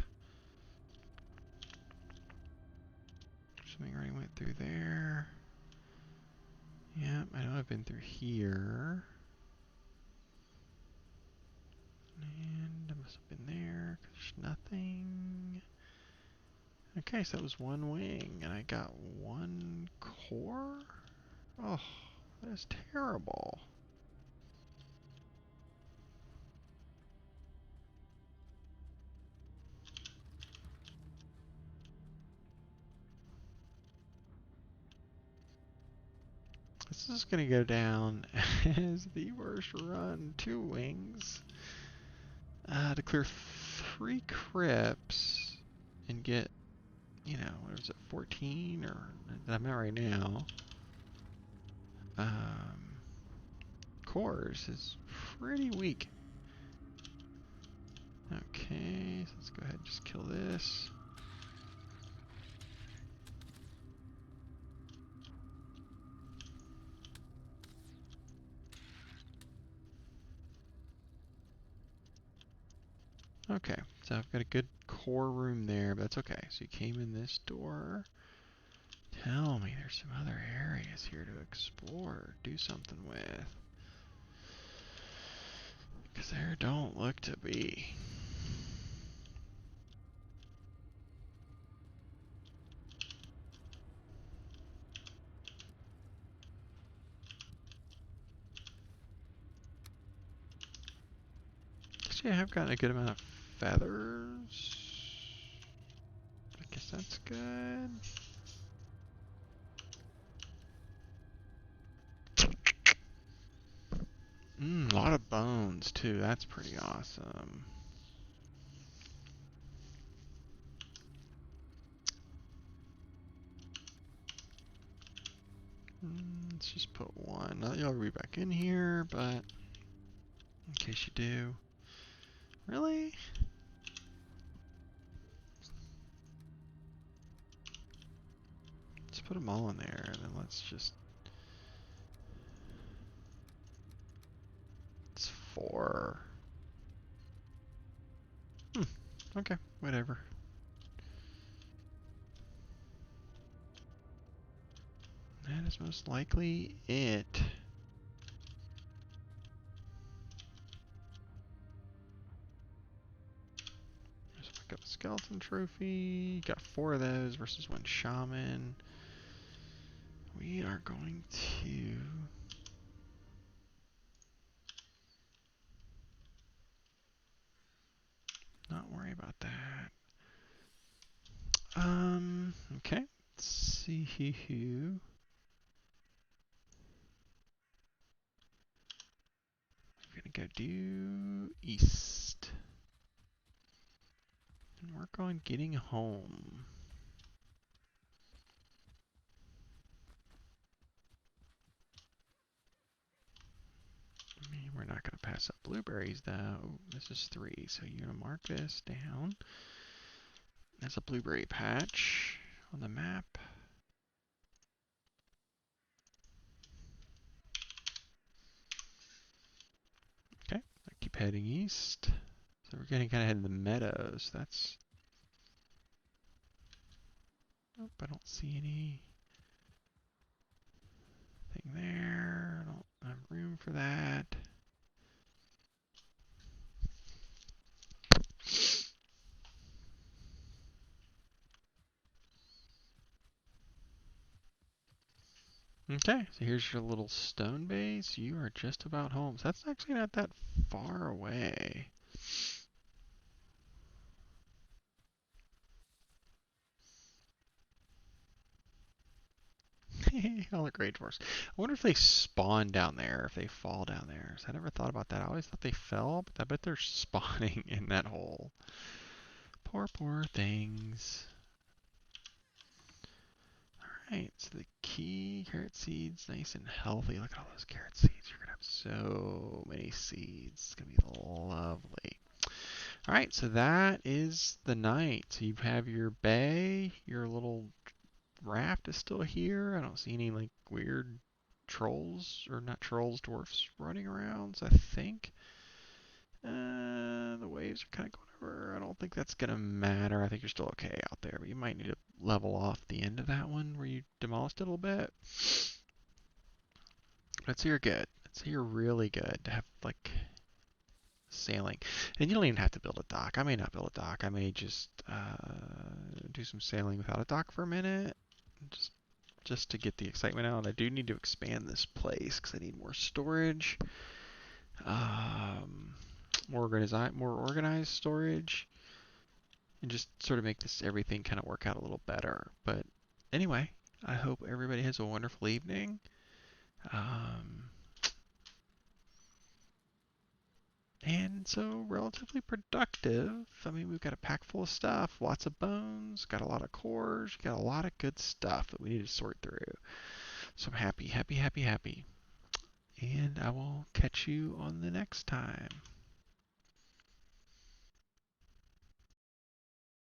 Something already went through there. Yep, I know I've been through here. And I must have been there, 'cause there's nothing. Okay, so that was one wing, and I got one core? Oh, that's terrible. This is going to go down as the worst run. 2 wings. To clear 3 crypts and get, you know, what is it, 14 or that I'm at right now. Cores is pretty weak. Okay, so let's go ahead and just kill this. Okay, so I've got a good core room there, but that's okay. So you came in this door. Tell me there's some other areas here to explore, do something with. Because there don't look to be. Actually, I have gotten a good amount of feathers. I guess that's good. A lot of bones too. That's pretty awesome. Let's just put one. Not that you'll be back in here, but in case you do. Really? Let's put them all in there, and then let's just... It's 4. Okay, whatever. That is most likely it. Just pick up a skeleton trophy. Got 4 of those versus 1 shaman. We are going to not worry about that. Okay. Let's see who. We're gonna go due east and work on getting home. I mean, we're not gonna pass up blueberries though. This is 3, so you're gonna mark this down. That's a blueberry patch on the map. Okay, I keep heading east. So we're gonna kind of head in the meadows. That's. Nope, I don't see anything there. I don't have room for that. Okay, so here's your little stone base. You are just about home. So that's actually not that far away. All the great dwarfs. I wonder if they spawn down there, if they fall down there. So I never thought about that. I always thought they fell, but I bet they're spawning in that hole. Poor, poor things. Alright, so the key, carrot seeds, nice and healthy. Look at all those carrot seeds. You're going to have so many seeds. It's going to be lovely. Alright, so that is the night. So you have your bay, your little raft is still here. I don't see any like weird trolls, or not trolls, dwarfs running around, so I think. The waves are kind of going over. I don't think that's going to matter. I think you're still okay out there, but you might need to level off the end of that one where you demolished it a little bit. Let's say you're good. Let's say you're really good to have like sailing. And you don't even have to build a dock. I may not build a dock. I may just do some sailing without a dock for a minute. Just to get the excitement out. I do need to expand this place because I need more storage. More organized storage. And just sort of make this everything kind of work out a little better. But anyway, I hope everybody has a wonderful evening. And so relatively productive. I mean, we've got a pack full of stuff, lots of bones, got a lot of cores, got a lot of good stuff that we need to sort through. So I'm happy, happy, happy, happy. And I will catch you on the next time.